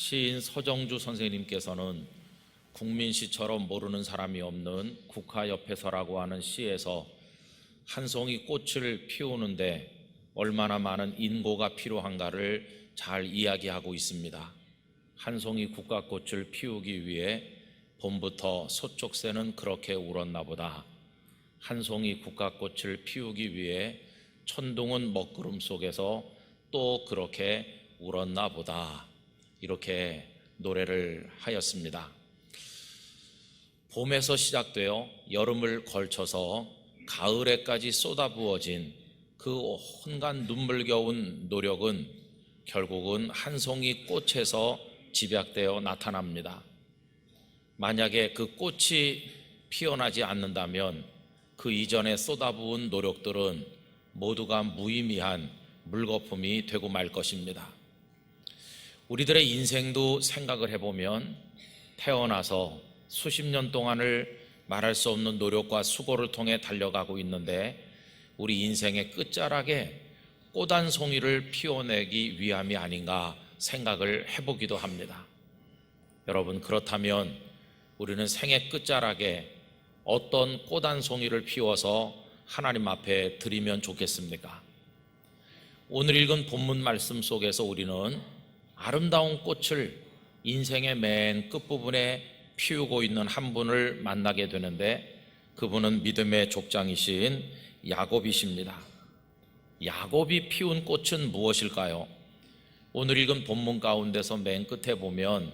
시인 서정주 선생님께서는 국민시처럼 모르는 사람이 없는 국화옆에서라고 하는 시에서 한 송이 꽃을 피우는데 얼마나 많은 인고가 필요한가를 잘 이야기하고 있습니다. 한 송이 국화꽃을 피우기 위해 봄부터 소쩍새는 그렇게 울었나 보다. 한 송이 국화꽃을 피우기 위해 천둥은 먹구름 속에서 또 그렇게 울었나 보다. 이렇게 노래를 하였습니다. 봄에서 시작되어 여름을 걸쳐서 가을에까지 쏟아부어진 그 온갖 눈물겨운 노력은 결국은 한 송이 꽃에서 집약되어 나타납니다. 만약에 그 꽃이 피어나지 않는다면 그 이전에 쏟아부은 노력들은 모두가 무의미한 물거품이 되고 말 것입니다. 우리들의 인생도 생각을 해보면 태어나서 수십 년 동안을 말할 수 없는 노력과 수고를 통해 달려가고 있는데 우리 인생의 끝자락에 꽃 한 송이를 피워내기 위함이 아닌가 생각을 해보기도 합니다. 여러분, 그렇다면 우리는 생의 끝자락에 어떤 꽃 한 송이를 피워서 하나님 앞에 드리면 좋겠습니까? 오늘 읽은 본문 말씀 속에서 우리는 아름다운 꽃을 인생의 맨 끝부분에 피우고 있는 한 분을 만나게 되는데 그분은 믿음의 족장이신 야곱이십니다. 야곱이 피운 꽃은 무엇일까요? 오늘 읽은 본문 가운데서 맨 끝에 보면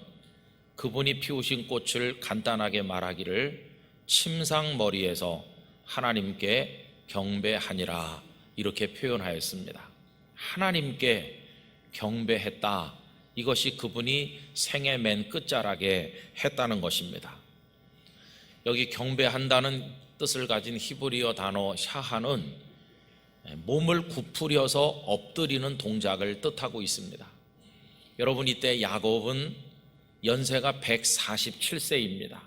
그분이 피우신 꽃을 간단하게 말하기를 침상머리에서 하나님께 경배하니라 이렇게 표현하였습니다. 하나님께 경배했다. 이것이 그분이 생의 맨 끝자락에 했다는 것입니다. 여기 경배한다는 뜻을 가진 히브리어 단어 샤하는 몸을 구부려서 엎드리는 동작을 뜻하고 있습니다. 여러분, 이때 야곱은 연세가 147세입니다.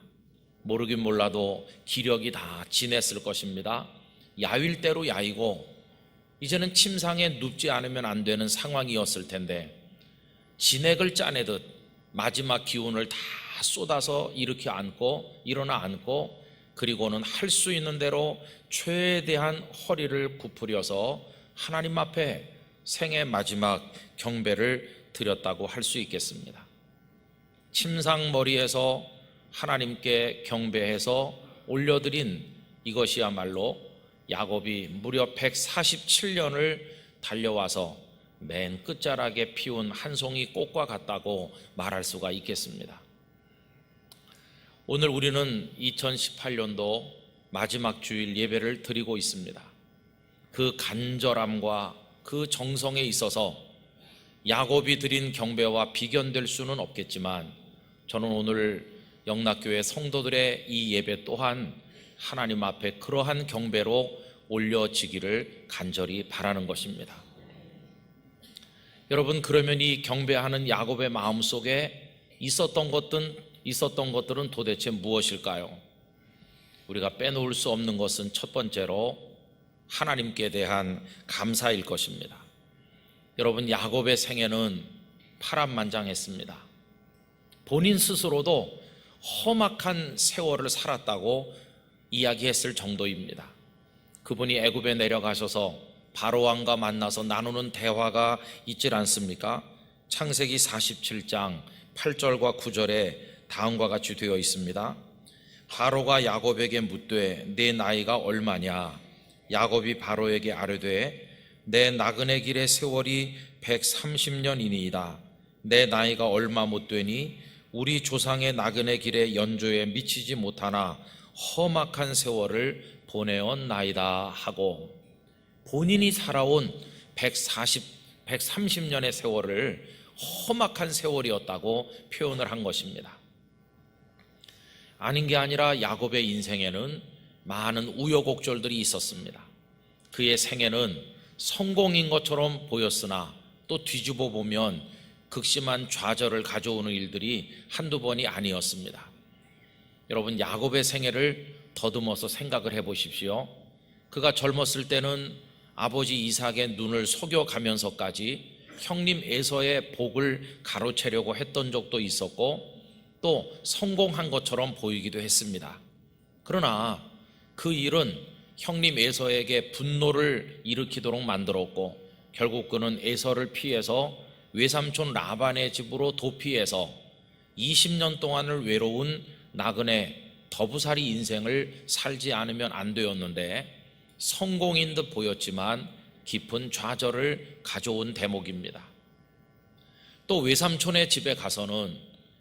모르긴 몰라도 기력이 다 지냈을 것입니다. 야윌 대로 야이고 이제는 침상에 눕지 않으면 안 되는 상황이었을 텐데 진액을 짜내듯 마지막 기운을 다 쏟아서 일어나 앉고 그리고는 할 수 있는 대로 최대한 허리를 구부려서 하나님 앞에 생의 마지막 경배를 드렸다고 할 수 있겠습니다. 침상머리에서 하나님께 경배해서 올려드린 이것이야말로 야곱이 무려 147년을 달려와서 맨 끝자락에 피운 한 송이 꽃과 같다고 말할 수가 있겠습니다. 오늘 우리는 2018년도 마지막 주일 예배를 드리고 있습니다. 그 간절함과 그 정성에 있어서 야곱이 드린 경배와 비견될 수는 없겠지만 저는 오늘 영락교회 성도들의 이 예배 또한 하나님 앞에 그러한 경배로 올려지기를 간절히 바라는 것입니다. 여러분, 그러면 이 경배하는 야곱의 마음속에 있었던 것들은 도대체 무엇일까요? 우리가 빼놓을 수 없는 것은 첫 번째로 하나님께 대한 감사일 것입니다. 여러분, 야곱의 생애는 파란만장했습니다. 본인 스스로도 험악한 세월을 살았다고 이야기했을 정도입니다. 그분이 애굽에 내려가셔서 바로왕과 만나서 나누는 대화가 있질 않습니까? 창세기 47장 8절과 9절에 다음과 같이 되어 있습니다. 바로가 야곱에게 묻되 내 나이가 얼마냐? 야곱이 바로에게 아뢰되 내 나그네 길의 세월이 130년이니이다. 내 나이가 얼마 못 되니 우리 조상의 나그네 길의 연조에 미치지 못하나 험악한 세월을 보내었나이다 하고 본인이 살아온 130년의 세월을 험악한 세월이었다고 표현을 한 것입니다. 아닌 게 아니라 야곱의 인생에는 많은 우여곡절들이 있었습니다. 그의 생애는 성공인 것처럼 보였으나 또 뒤집어 보면 극심한 좌절을 가져오는 일들이 한두 번이 아니었습니다. 여러분, 야곱의 생애를 더듬어서 생각을 해보십시오. 그가 젊었을 때는 아버지 이삭의 눈을 속여가면서까지 형님 에서의 복을 가로채려고 했던 적도 있었고 또 성공한 것처럼 보이기도 했습니다. 그러나 그 일은 형님 에서에게 분노를 일으키도록 만들었고 결국 그는 에서를 피해서 외삼촌 라반의 집으로 도피해서 20년 동안을 외로운 나그네 더부살이 인생을 살지 않으면 안 되었는데 성공인 듯 보였지만 깊은 좌절을 가져온 대목입니다. 또 외삼촌의 집에 가서는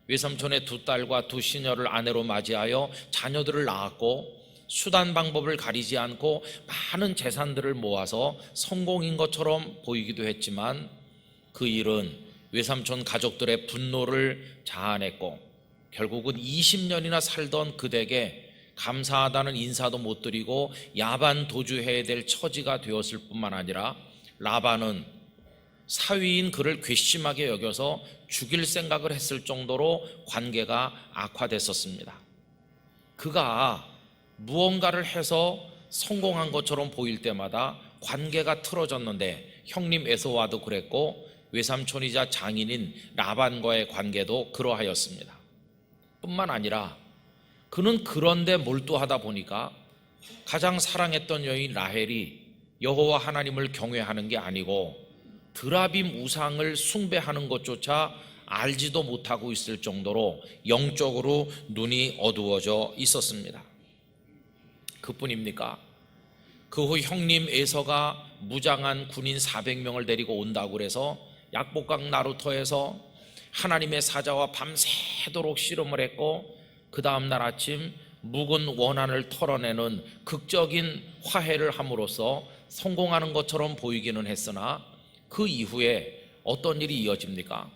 외삼촌의 두 딸과 두 시녀를 아내로 맞이하여 자녀들을 낳았고 수단 방법을 가리지 않고 많은 재산들을 모아서 성공인 것처럼 보이기도 했지만 그 일은 외삼촌 가족들의 분노를 자아냈고 결국은 20년이나 살던 그댁에 감사하다는 인사도 못 드리고 야반 도주해야 될 처지가 되었을 뿐만 아니라 라반은 사위인 그를 괘씸하게 여겨서 죽일 생각을 했을 정도로 관계가 악화됐었습니다. 그가 무언가를 해서 성공한 것처럼 보일 때마다 관계가 틀어졌는데 형님 에서와도 그랬고 외삼촌이자 장인인 라반과의 관계도 그러하였습니다. 뿐만 아니라 그는 그런데 몰두하다 보니까 가장 사랑했던 여인 라헬이 여호와 하나님을 경외하는 게 아니고 드라빔 우상을 숭배하는 것조차 알지도 못하고 있을 정도로 영적으로 눈이 어두워져 있었습니다. 그뿐입니까? 그 후 형님 에서가 무장한 군인 400명을 데리고 온다고 그래서 약복강 나루터에서 하나님의 사자와 밤새도록 씨름을 했고 그 다음날 아침 묵은 원한을 털어내는 극적인 화해를 함으로써 성공하는 것처럼 보이기는 했으나 그 이후에 어떤 일이 이어집니까?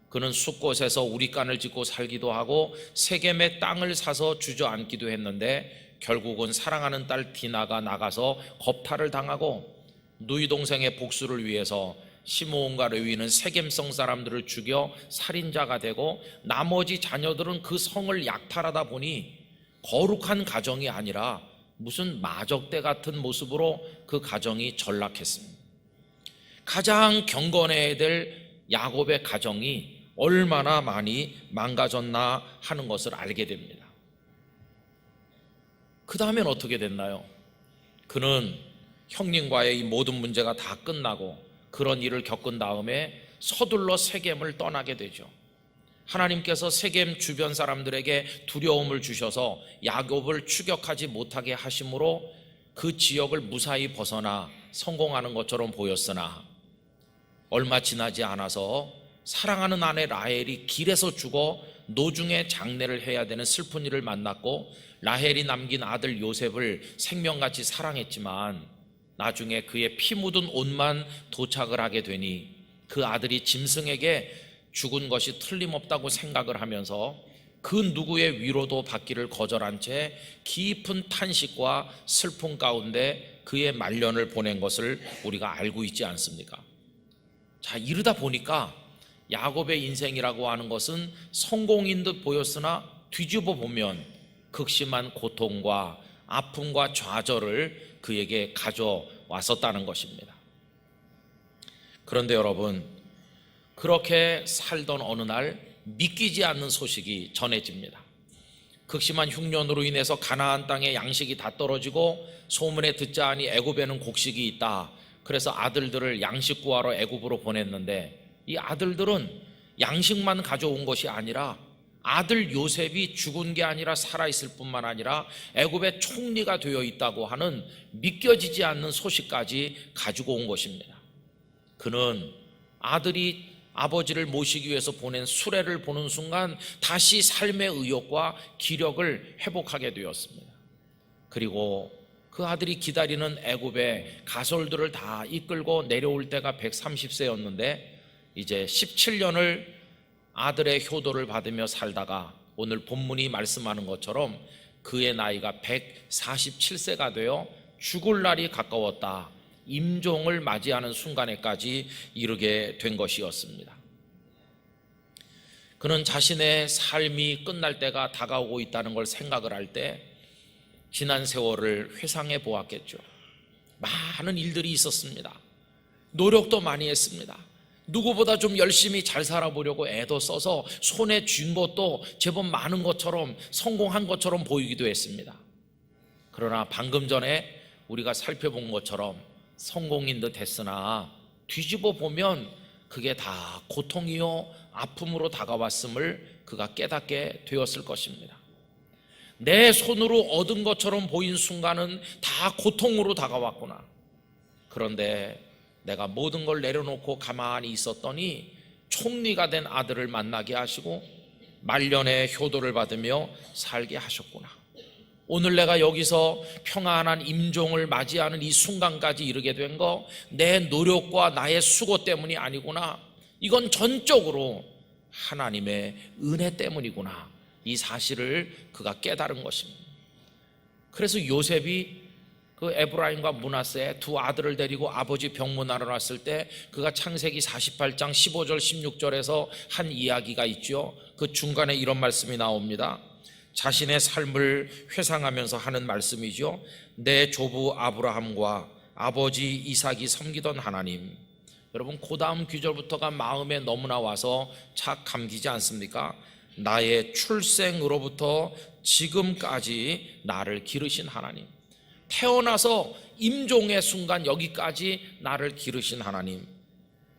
그는 숫곳에서 우리간을 짓고 살기도 하고 세겜의 땅을 사서 주저앉기도 했는데 결국은 사랑하는 딸 디나가 나가서 겁탈을 당하고 누이 동생의 복수를 위해서 시므온과 레위는 세겜성 사람들을 죽여 살인자가 되고 나머지 자녀들은 그 성을 약탈하다 보니 거룩한 가정이 아니라 무슨 마적대 같은 모습으로 그 가정이 전락했습니다. 가장 경건해야 될 야곱의 가정이 얼마나 많이 망가졌나 하는 것을 알게 됩니다. 그 다음엔 어떻게 됐나요? 그는 형님과의 이 모든 문제가 다 끝나고 그런 일을 겪은 다음에 서둘러 세겜을 떠나게 되죠. 하나님께서 세겜 주변 사람들에게 두려움을 주셔서 야곱을 추격하지 못하게 하심으로 그 지역을 무사히 벗어나 성공하는 것처럼 보였으나 얼마 지나지 않아서 사랑하는 아내 라헬이 길에서 죽어 노중의 장례를 해야 되는 슬픈 일을 만났고 라헬이 남긴 아들 요셉을 생명같이 사랑했지만 나중에 그의 피 묻은 옷만 도착을 하게 되니 그 아들이 짐승에게 죽은 것이 틀림없다고 생각을 하면서 그 누구의 위로도 받기를 거절한 채 깊은 탄식과 슬픔 가운데 그의 말년을 보낸 것을 우리가 알고 있지 않습니까? 자, 이러다 보니까 야곱의 인생이라고 하는 것은 성공인 듯 보였으나 뒤집어 보면 극심한 고통과 아픔과 좌절을 그에게 가져왔었다는 것입니다. 그런데 여러분, 그렇게 살던 어느 날 믿기지 않는 소식이 전해집니다. 극심한 흉년으로 인해서 가나안 땅에 양식이 다 떨어지고 소문에 듣자 하니 애굽에는 곡식이 있다. 그래서 아들들을 양식 구하러 애굽으로 보냈는데 이 아들들은 양식만 가져온 것이 아니라 아들 요셉이 죽은 게 아니라 살아있을 뿐만 아니라 애굽의 총리가 되어 있다고 하는 믿겨지지 않는 소식까지 가지고 온 것입니다. 그는 아들이 아버지를 모시기 위해서 보낸 수레를 보는 순간 다시 삶의 의욕과 기력을 회복하게 되었습니다. 그리고 그 아들이 기다리는 애굽의 가솔들을 다 이끌고 내려올 때가 130세였는데 이제 17년을 아들의 효도를 받으며 살다가 오늘 본문이 말씀하는 것처럼 그의 나이가 147세가 되어 죽을 날이 가까웠다. 임종을 맞이하는 순간에까지 이르게 된 것이었습니다. 그는 자신의 삶이 끝날 때가 다가오고 있다는 걸 생각을 할 때 지난 세월을 회상해 보았겠죠. 많은 일들이 있었습니다. 노력도 많이 했습니다. 누구보다 좀 열심히 잘 살아보려고 애도 써서 손에 쥔 것도 제법 많은 것처럼 성공한 것처럼 보이기도 했습니다. 그러나 방금 전에 우리가 살펴본 것처럼 성공인 듯 했으나 뒤집어 보면 그게 다 고통이요 아픔으로 다가왔음을 그가 깨닫게 되었을 것입니다. 내 손으로 얻은 것처럼 보인 순간은 다 고통으로 다가왔구나. 그런데 내가 모든 걸 내려놓고 가만히 있었더니 총리가 된 아들을 만나게 하시고 말년에 효도를 받으며 살게 하셨구나. 오늘 내가 여기서 평안한 임종을 맞이하는 이 순간까지 이르게 된 거 내 노력과 나의 수고 때문이 아니구나. 이건 전적으로 하나님의 은혜 때문이구나. 이 사실을 그가 깨달은 것입니다. 그래서 요셉이 그 에브라임과 므낫세 두 아들을 데리고 아버지 병문안으로 왔을 때 그가 창세기 48장 15절 16절에서 한 이야기가 있죠. 그 중간에 이런 말씀이 나옵니다. 자신의 삶을 회상하면서 하는 말씀이죠. 내 조부 아브라함과 아버지 이삭이 섬기던 하나님. 여러분 그 다음 귀절부터가 마음에 너무나 와서 착 감기지 않습니까? 나의 출생으로부터 지금까지 나를 기르신 하나님, 태어나서 임종의 순간 여기까지 나를 기르신 하나님,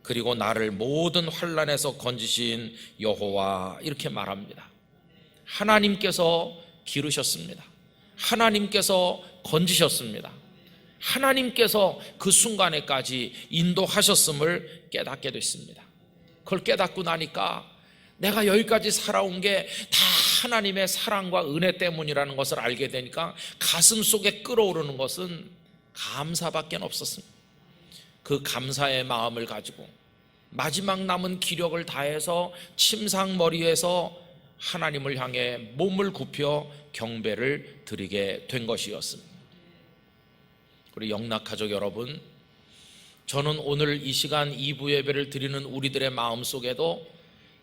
그리고 나를 모든 환난에서 건지신 여호와, 이렇게 말합니다. 하나님께서 기르셨습니다. 하나님께서 건지셨습니다. 하나님께서 그 순간에까지 인도하셨음을 깨닫게 됐습니다. 그걸 깨닫고 나니까 내가 여기까지 살아온 게 다 하나님의 사랑과 은혜 때문이라는 것을 알게 되니까 가슴 속에 끓어오르는 것은 감사밖에 없었습니다. 그 감사의 마음을 가지고 마지막 남은 기력을 다해서 침상머리에서 하나님을 향해 몸을 굽혀 경배를 드리게 된 것이었습니다. 우리 영락가족 여러분, 저는 오늘 이 시간 2부 예배를 드리는 우리들의 마음 속에도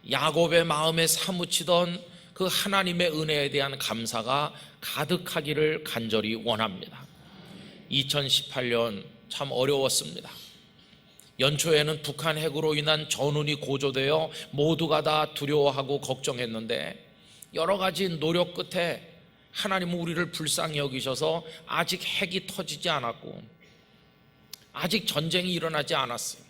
야곱의 마음에 사무치던 그 하나님의 은혜에 대한 감사가 가득하기를 간절히 원합니다. 2018년 참 어려웠습니다. 연초에는 북한 핵으로 인한 전운이 고조되어 모두가 다 두려워하고 걱정했는데 여러 가지 노력 끝에 하나님은 우리를 불쌍히 여기셔서 아직 핵이 터지지 않았고 아직 전쟁이 일어나지 않았어요.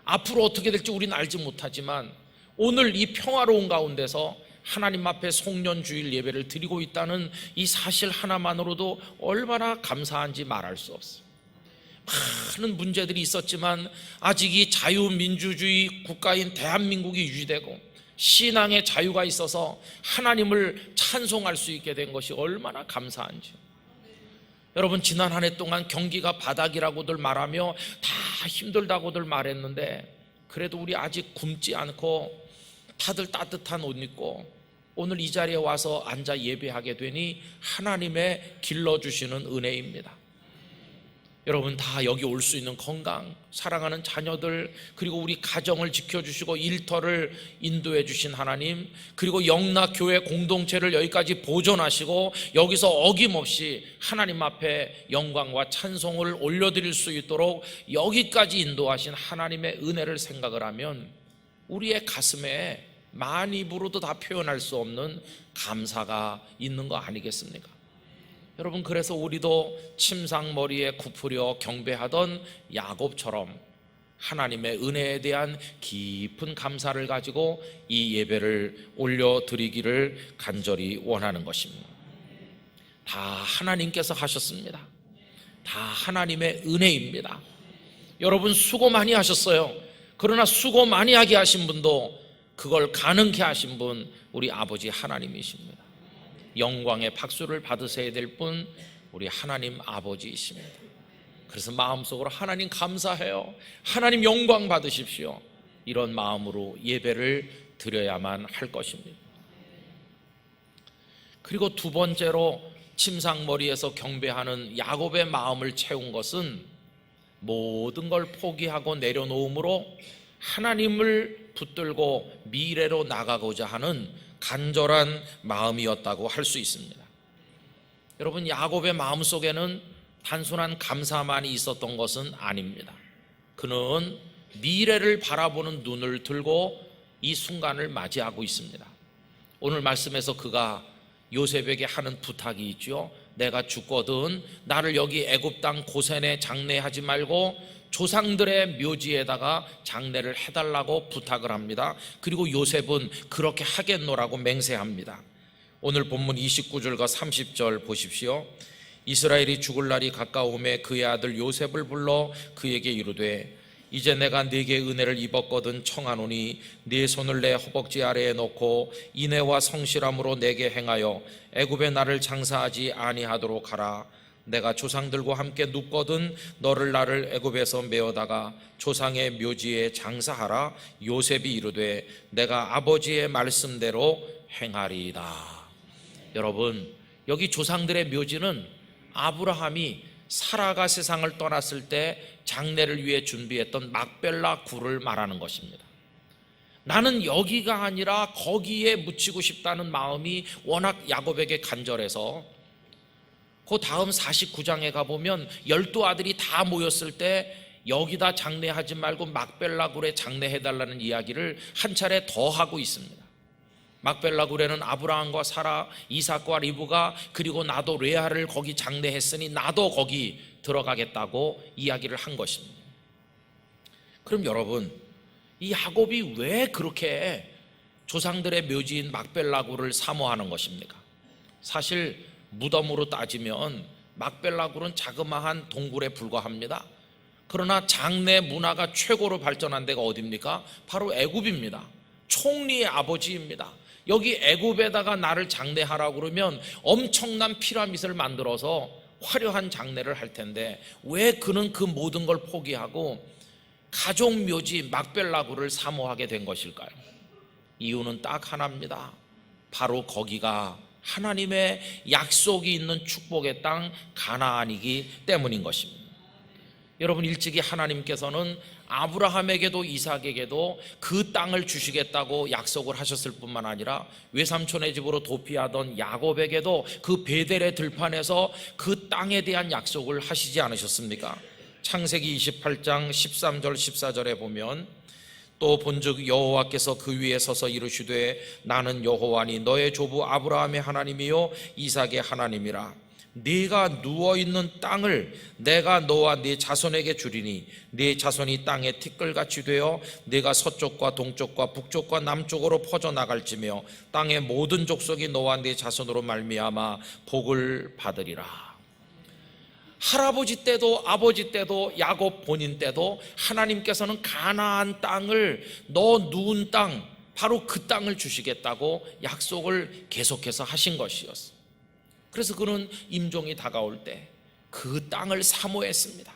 앞으로 어떻게 될지 우리는 알지 못하지만 오늘 이 평화로운 가운데서 하나님 앞에 송년주일 예배를 드리고 있다는 이 사실 하나만으로도 얼마나 감사한지 말할 수 없어요. 많은 문제들이 있었지만 아직 이 자유민주주의 국가인 대한민국이 유지되고 신앙의 자유가 있어서 하나님을 찬송할 수 있게 된 것이 얼마나 감사한지. 여러분 지난 한 해 동안 경기가 바닥이라고들 말하며 다 힘들다고들 말했는데 그래도 우리 아직 굶지 않고 다들 따뜻한 옷 입고 오늘 이 자리에 와서 앉아 예배하게 되니 하나님의 길러주시는 은혜입니다. 여러분 다 여기 올 수 있는 건강, 사랑하는 자녀들, 그리고 우리 가정을 지켜주시고 일터를 인도해 주신 하나님, 그리고 영락교회 공동체를 여기까지 보존하시고 여기서 어김없이 하나님 앞에 영광과 찬송을 올려드릴 수 있도록 여기까지 인도하신 하나님의 은혜를 생각을 하면 우리의 가슴에 만 입으로도 다 표현할 수 없는 감사가 있는 거 아니겠습니까? 여러분 그래서 우리도 침상머리에 굽으려 경배하던 야곱처럼 하나님의 은혜에 대한 깊은 감사를 가지고 이 예배를 올려드리기를 간절히 원하는 것입니다. 다 하나님께서 하셨습니다. 다 하나님의 은혜입니다. 여러분 수고 많이 하셨어요. 그러나 수고 많이 하게 하신 분도 그걸 가능케 하신 분 우리 아버지 하나님이십니다. 영광의 박수를 받으셔야 될 분 우리 하나님 아버지이십니다. 그래서 마음속으로 하나님 감사해요, 하나님 영광 받으십시오, 이런 마음으로 예배를 드려야만 할 것입니다. 그리고 두 번째로 침상머리에서 경배하는 야곱의 마음을 채운 것은 모든 걸 포기하고 내려놓음으로 하나님을 붙들고 미래로 나가고자 하는 간절한 마음이었다고 할 수 있습니다. 여러분 야곱의 마음속에는 단순한 감사만이 있었던 것은 아닙니다. 그는 미래를 바라보는 눈을 들고 이 순간을 맞이하고 있습니다. 오늘 말씀에서 그가 요셉에게 하는 부탁이 있죠. 내가 죽거든 나를 여기 애굽 땅 고센에 장례하지 말고 조상들의 묘지에다가 장례를 해달라고 부탁을 합니다. 그리고 요셉은 그렇게 하겠노라고 맹세합니다. 오늘 본문 29절과 30절 보십시오. 이스라엘이 죽을 날이 가까우매 그의 아들 요셉을 불러 그에게 이르되 이제 내가 네게 은혜를 입었거든 청하노니 네 손을 내 허벅지 아래에 놓고 인애와 성실함으로 내게 행하여 애굽에 나를 장사하지 아니하도록 하라. 내가 조상들과 함께 눕거든 너를 나를 애굽에서 메어다가 조상의 묘지에 장사하라. 요셉이 이르되 내가 아버지의 말씀대로 행하리이다. 여러분, 여기 조상들의 묘지는 아브라함이 사라가 세상을 떠났을 때 장례를 위해 준비했던 막벨라 굴을 말하는 것입니다. 나는 여기가 아니라 거기에 묻히고 싶다는 마음이 워낙 야곱에게 간절해서 그 다음 49장에 가보면 12아들이 다 모였을 때 여기다 장례하지 말고 막벨라 굴에 장례해달라는 이야기를 한 차례 더 하고 있습니다. 막벨라 굴에는 아브라함과 사라, 이삭과 리브가 그리고 나도 레아를 거기 장례했으니 나도 거기 들어가겠다고 이야기를 한 것입니다. 그럼 여러분, 이 야곱이 왜 그렇게 조상들의 묘지인 막벨라 굴을 사모하는 것입니까? 사실 무덤으로 따지면 막벨라 굴은 자그마한 동굴에 불과합니다. 그러나 장례 문화가 최고로 발전한 데가 어디입니까? 바로 애굽입니다. 총리의 아버지입니다. 여기 애굽에다가 나를 장례하라고 그러면 엄청난 피라밋을 만들어서 화려한 장례를 할 텐데 왜 그는 그 모든 걸 포기하고 가족 묘지 막벨라 굴을 사모하게 된 것일까요? 이유는 딱 하나입니다. 바로 거기가 하나님의 약속이 있는 축복의 땅 가나안이기 때문인 것입니다. 여러분, 일찍이 하나님께서는 아브라함에게도 이삭에게도 그 땅을 주시겠다고 약속을 하셨을 뿐만 아니라 외삼촌의 집으로 도피하던 야곱에게도 그 베델의 들판에서 그 땅에 대한 약속을 하시지 않으셨습니까? 창세기 28장 13절 14절에 보면 또 본즉 여호와께서 그 위에 서서 이르시되 나는 여호와니 너의 조부 아브라함의 하나님이요 이삭의 하나님이라. 네가 누워있는 땅을 내가 너와 네 자손에게 주리니 네 자손이 땅에 티끌같이 되어 네가 서쪽과 동쪽과 북쪽과 남쪽으로 퍼져나갈지며 땅의 모든 족속이 너와 네 자손으로 말미암아 복을 받으리라. 할아버지 때도 아버지 때도 야곱 본인 때도 하나님께서는 가나안 땅을 너 누운 땅, 바로 그 땅을 주시겠다고 약속을 계속해서 하신 것이었어요. 그래서 그는 임종이 다가올 때 그 땅을 사모했습니다.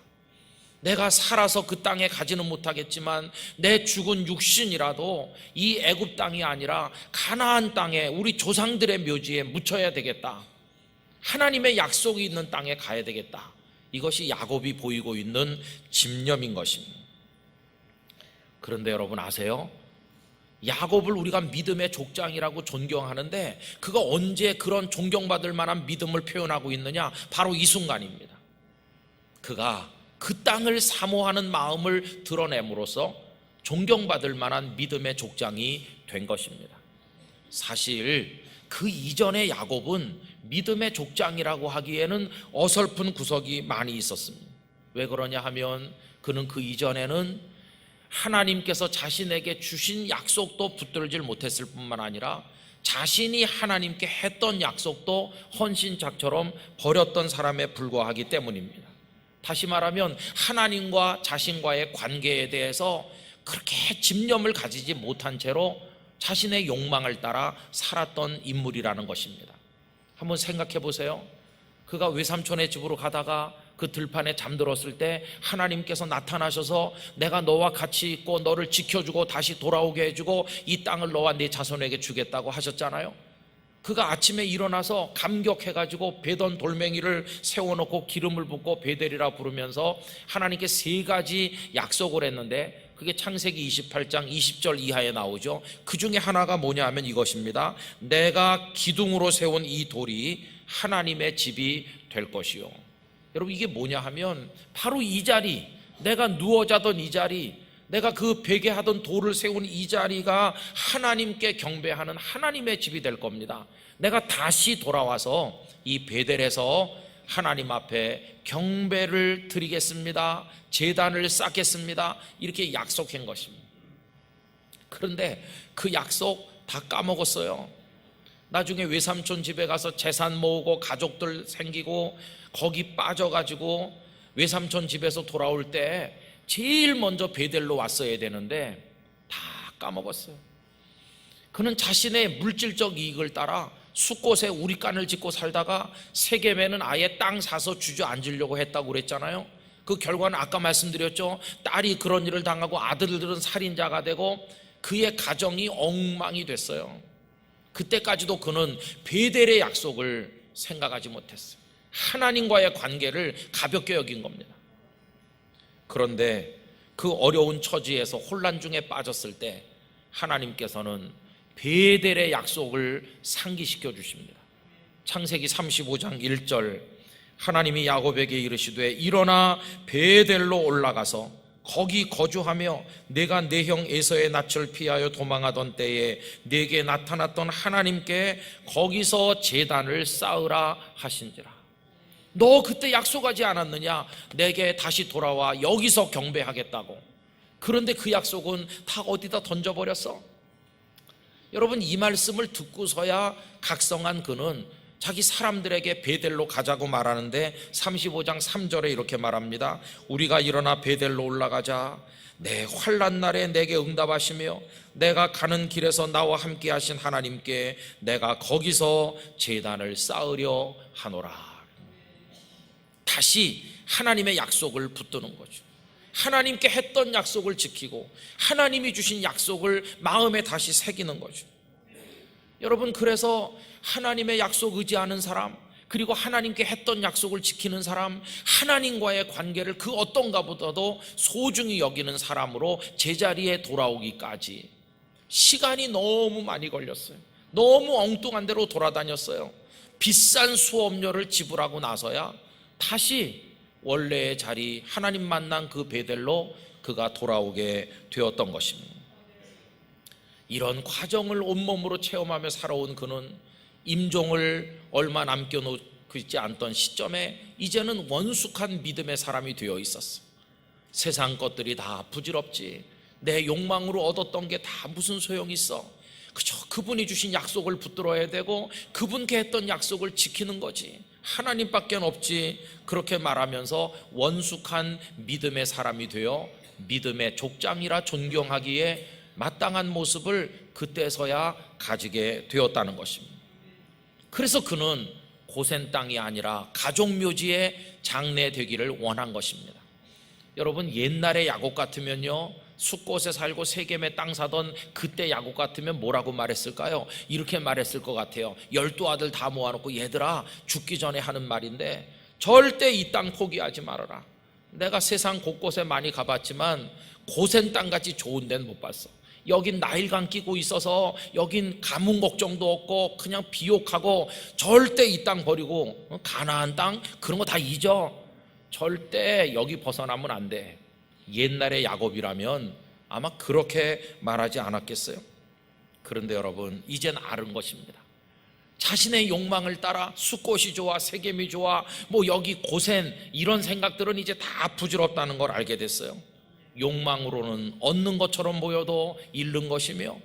내가 살아서 그 땅에 가지는 못하겠지만 내 죽은 육신이라도 이 애굽 땅이 아니라 가나안 땅에 우리 조상들의 묘지에 묻혀야 되겠다. 하나님의 약속이 있는 땅에 가야 되겠다. 이것이 야곱이 보이고 있는 집념인 것입니다. 그런데 여러분 아세요? 야곱을 우리가 믿음의 족장이라고 존경하는데 그가 언제 그런 존경받을 만한 믿음을 표현하고 있느냐? 바로 이 순간입니다. 그가 그 땅을 사모하는 마음을 드러냄으로써 존경받을 만한 믿음의 족장이 된 것입니다. 사실 그 이전의 야곱은 믿음의 족장이라고 하기에는 어설픈 구석이 많이 있었습니다. 왜 그러냐 하면 그는 그 이전에는 하나님께서 자신에게 주신 약속도 붙들질 못했을 뿐만 아니라 자신이 하나님께 했던 약속도 헌신짝처럼 버렸던 사람에 불과하기 때문입니다. 다시 말하면 하나님과 자신과의 관계에 대해서 그렇게 집념을 가지지 못한 채로 자신의 욕망을 따라 살았던 인물이라는 것입니다. 한번 생각해 보세요. 그가 외삼촌의 집으로 가다가 그 들판에 잠들었을 때 하나님께서 나타나셔서 내가 너와 같이 있고 너를 지켜주고 다시 돌아오게 해주고 이 땅을 너와 네 자손에게 주겠다고 하셨잖아요. 그가 아침에 일어나서 감격해가지고 베던 돌멩이를 세워놓고 기름을 붓고 베델이라 부르면서 하나님께 3가지 약속을 했는데 그게 창세기 28장 20절 이하에 나오죠. 그 중에 하나가 뭐냐 하면 이것입니다. 내가 기둥으로 세운 이 돌이 하나님의 집이 될 것이요. 여러분 이게 뭐냐 하면 바로 이 자리, 내가 누워 자던 이 자리, 내가 그 베게 하던 돌을 세운 이 자리가 하나님께 경배하는 하나님의 집이 될 겁니다. 내가 다시 돌아와서 이 베델에서 하나님 앞에 경배를 드리겠습니다. 제단을 쌓겠습니다. 이렇게 약속한 것입니다. 그런데 그 약속 다 까먹었어요. 나중에 외삼촌 집에 가서 재산 모으고 가족들 생기고 거기 빠져가지고 외삼촌 집에서 돌아올 때 제일 먼저 베델로 왔어야 되는데 다 까먹었어요. 그는 자신의 물질적 이익을 따라 숫곳에 우리간을 짓고 살다가 세겜에는 아예 땅 사서 주저앉으려고 했다고 그랬잖아요. 그 결과는 아까 말씀드렸죠. 딸이 그런 일을 당하고 아들들은 살인자가 되고 그의 가정이 엉망이 됐어요. 그때까지도 그는 베델의 약속을 생각하지 못했어요. 하나님과의 관계를 가볍게 여긴 겁니다. 그런데 그 어려운 처지에서 혼란 중에 빠졌을 때 하나님께서는 베델의 약속을 상기시켜 주십니다. 창세기 35장 1절, 하나님이 야곱에게 이르시되 일어나 베델로 올라가서 거기 거주하며 내가 내 형 에서의 낯을 피하여 도망하던 때에 내게 나타났던 하나님께 거기서 제단을 쌓으라 하신지라. 너 그때 약속하지 않았느냐? 내게 다시 돌아와 여기서 경배하겠다고. 그런데 그 약속은 다 어디다 던져버렸어? 여러분, 이 말씀을 듣고서야 각성한 그는 자기 사람들에게 베델로 가자고 말하는데 35장 3절에 이렇게 말합니다. 우리가 일어나 베델로 올라가자. 내 환난 날에 내게 응답하시며 내가 가는 길에서 나와 함께 하신 하나님께 내가 거기서 제단을 쌓으려 하노라. 다시 하나님의 약속을 붙드는 거죠. 하나님께 했던 약속을 지키고 하나님이 주신 약속을 마음에 다시 새기는 거죠. 여러분, 그래서 하나님의 약속 의지하는 사람, 그리고 하나님께 했던 약속을 지키는 사람, 하나님과의 관계를 그 어떤 것보다도 소중히 여기는 사람으로 제자리에 돌아오기까지 시간이 너무 많이 걸렸어요. 너무 엉뚱한 데로 돌아다녔어요. 비싼 수업료를 지불하고 나서야 다시 원래의 자리, 하나님 만난 그 베델로 그가 돌아오게 되었던 것입니다. 이런 과정을 온몸으로 체험하며 살아온 그는 임종을 얼마 남겨놓고 있지 않던 시점에 이제는 원숙한 믿음의 사람이 되어 있었어. 세상 것들이 다 부질없지, 내 욕망으로 얻었던 게 다 무슨 소용이 있어. 그저 그분이 주신 약속을 붙들어야 되고 그분께 했던 약속을 지키는 거지, 하나님밖에 없지. 그렇게 말하면서 원숙한 믿음의 사람이 되어 믿음의 족장이라 존경하기에 마땅한 모습을 그때서야 가지게 되었다는 것입니다. 그래서 그는 고센 땅이 아니라 가족묘지의 장례되기를 원한 것입니다. 여러분, 옛날의 야곱 같으면요, 숫곳에 살고 세겜에 땅 사던 그때 야곱 같으면 뭐라고 말했을까요? 이렇게 말했을 것 같아요. 12아들 다 모아놓고 얘들아, 죽기 전에 하는 말인데 절대 이 땅 포기하지 말아라. 내가 세상 곳곳에 많이 가봤지만 고센 땅같이 좋은 데는 못 봤어. 여긴 나일강 끼고 있어서 여긴 가뭄 걱정도 없고 그냥 비옥하고, 절대 이 땅 버리고 가나안 땅 그런 거 다 잊어. 절대 여기 벗어나면 안 돼. 옛날의 야곱이라면 아마 그렇게 말하지 않았겠어요? 그런데 여러분, 이젠 아는 것입니다. 자신의 욕망을 따라 숫곳이 좋아, 세겜이 좋아, 뭐 여기 고센, 이런 생각들은 이제 다 부질없다는 걸 알게 됐어요. 욕망으로는 얻는 것처럼 보여도 잃는 것이며,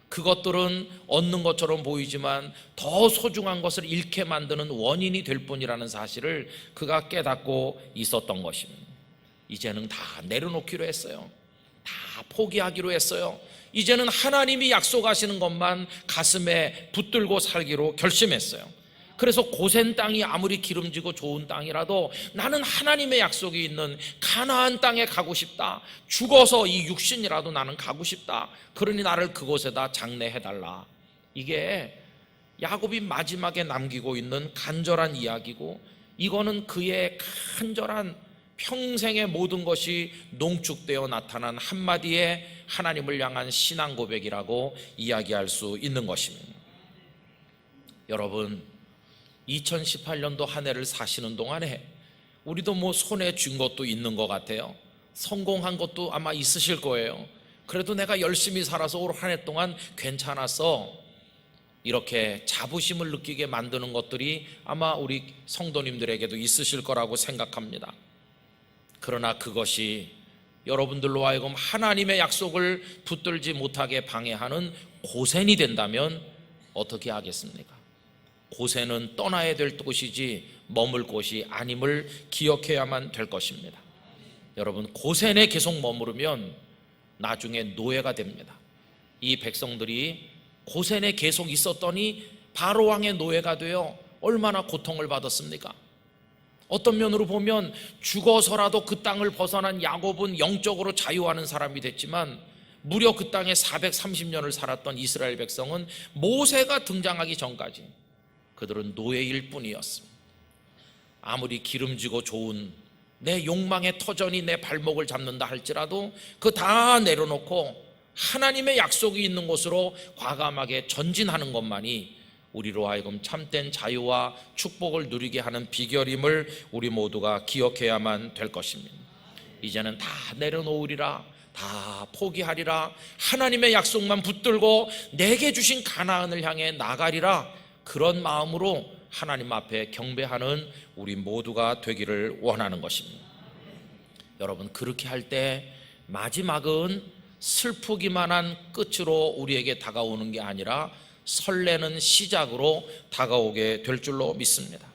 그것들은 얻는 것처럼 보이지만 더 소중한 것을 잃게 만드는 원인이 될 뿐이라는 사실을 그가 깨닫고 있었던 것입니다. 이제는 다 내려놓기로 했어요. 다 포기하기로 했어요. 이제는 하나님이 약속하시는 것만 가슴에 붙들고 살기로 결심했어요. 그래서 고센 땅이 아무리 기름지고 좋은 땅이라도 나는 하나님의 약속이 있는 가나안 땅에 가고 싶다. 죽어서 이 육신이라도 나는 가고 싶다. 그러니 나를 그곳에다 장례해달라. 이게 야곱이 마지막에 남기고 있는 간절한 이야기고, 이거는 그의 간절한 평생의 모든 것이 농축되어 나타난 한마디의 하나님을 향한 신앙 고백이라고 이야기할 수 있는 것입니다. 여러분, 2018년도 한 해를 사시는 동안에 우리도 뭐 손에 쥔 것도 있는 것 같아요. 성공한 것도 아마 있으실 거예요. 그래도 내가 열심히 살아서 올 한 해 동안 괜찮았어, 이렇게 자부심을 느끼게 만드는 것들이 아마 우리 성도님들에게도 있으실 거라고 생각합니다. 그러나 그것이 여러분들로 하여금 하나님의 약속을 붙들지 못하게 방해하는 고센이 된다면 어떻게 하겠습니까? 고센은 떠나야 될 곳이지 머물 곳이 아님을 기억해야만 될 것입니다. 여러분, 고센에 계속 머무르면 나중에 노예가 됩니다. 이 백성들이 고센에 계속 있었더니 바로왕의 노예가 되어 얼마나 고통을 받았습니까? 어떤 면으로 보면 죽어서라도 그 땅을 벗어난 야곱은 영적으로 자유하는 사람이 됐지만, 무려 그 땅에 430년을 살았던 이스라엘 백성은 모세가 등장하기 전까지 그들은 노예일 뿐이었습니다. 아무리 기름지고 좋은 내 욕망의 터전이 내 발목을 잡는다 할지라도 그 다 내려놓고 하나님의 약속이 있는 곳으로 과감하게 전진하는 것만이 우리로 하여금 참된 자유와 축복을 누리게 하는 비결임을 우리 모두가 기억해야만 될 것입니다. 이제는 다 내려놓으리라, 다 포기하리라, 하나님의 약속만 붙들고 내게 주신 가나안을 향해 나가리라, 그런 마음으로 하나님 앞에 경배하는 우리 모두가 되기를 원하는 것입니다. 여러분, 그렇게 할 때 마지막은 슬프기만 한 끝으로 우리에게 다가오는 게 아니라 설레는 시작으로 다가오게 될 줄로 믿습니다.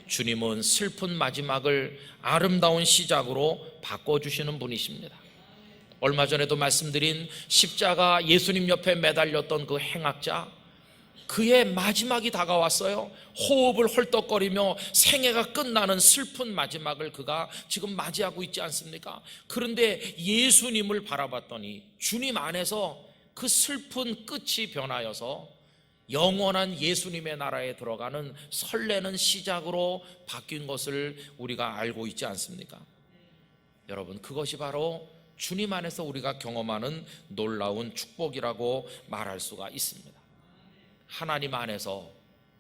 주님은 슬픈 마지막을 아름다운 시작으로 바꿔주시는 분이십니다. 얼마 전에도 말씀드린 십자가 예수님 옆에 매달렸던 그 행악자, 그의 마지막이 다가왔어요. 호흡을 헐떡거리며 생애가 끝나는 슬픈 마지막을 그가 지금 맞이하고 있지 않습니까? 그런데 예수님을 바라봤더니 주님 안에서 그 슬픈 끝이 변하여서 영원한 예수님의 나라에 들어가는 설레는 시작으로 바뀐 것을 우리가 알고 있지 않습니까? 여러분, 그것이 바로 주님 안에서 우리가 경험하는 놀라운 축복이라고 말할 수가 있습니다. 하나님 안에서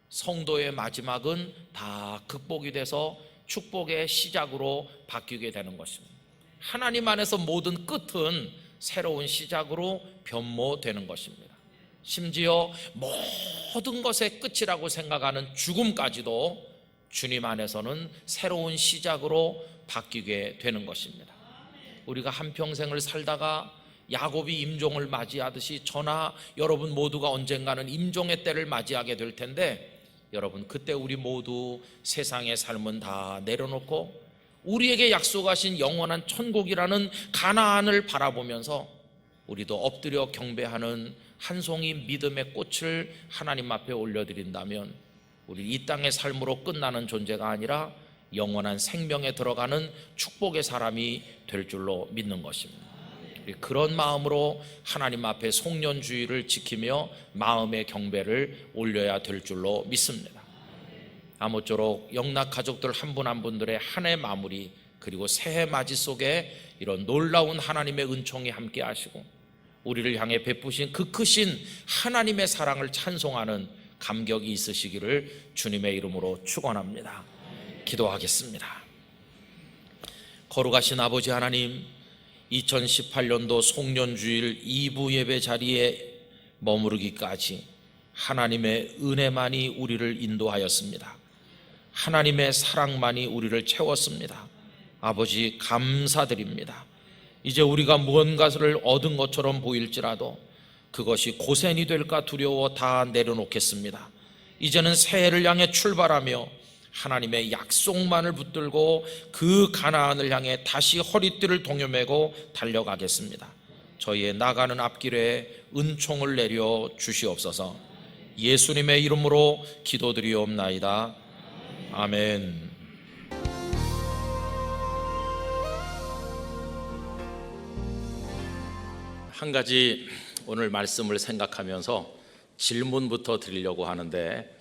성도의 마지막은 다 극복이 돼서 축복의 시작으로 바뀌게 되는 것입니다. 하나님 안에서 모든 끝은 새로운 시작으로 변모되는 것입니다. 심지어 모든 것의 끝이라고 생각하는 죽음까지도 주님 안에서는 새로운 시작으로 바뀌게 되는 것입니다. 우리가 한평생을 살다가 야곱이 임종을 맞이하듯이 저나 여러분 모두가 언젠가는 임종의 때를 맞이하게 될 텐데, 여러분, 그때 우리 모두 세상의 삶은 다 내려놓고 우리에게 약속하신 영원한 천국이라는 가나안을 바라보면서 우리도 엎드려 경배하는 한 송이 믿음의 꽃을 하나님 앞에 올려드린다면 우리 이 땅의 삶으로 끝나는 존재가 아니라 영원한 생명에 들어가는 축복의 사람이 될 줄로 믿는 것입니다. 그런 마음으로 하나님 앞에 송년주의를 지키며 마음의 경배를 올려야 될 줄로 믿습니다. 아무쪼록 영락 가족들 한 분 한 분들의 한 해 마무리, 그리고 새해 맞이 속에 이런 놀라운 하나님의 은총이 함께 하시고 우리를 향해 베푸신 그 크신 하나님의 사랑을 찬송하는 감격이 있으시기를 주님의 이름으로 축원합니다. 기도하겠습니다. 거룩하신 아버지 하나님, 2018년도 송년주일 2부 예배 자리에 머무르기까지 하나님의 은혜만이 우리를 인도하였습니다. 하나님의 사랑만이 우리를 채웠습니다. 아버지, 감사드립니다. 이제 우리가 무언가를 얻은 것처럼 보일지라도 그것이 고센이 될까 두려워 다 내려놓겠습니다. 이제는 새해를 향해 출발하며 하나님의 약속만을 붙들고 그 가나안을 향해 다시 허리띠를 동여매고 달려가겠습니다. 저희의 나가는 앞길에 은총을 내려 주시옵소서. 예수님의 이름으로 기도드리옵나이다. 아멘. 한 가지 오늘 말씀을 생각하면서 질문부터 드리려고 하는데,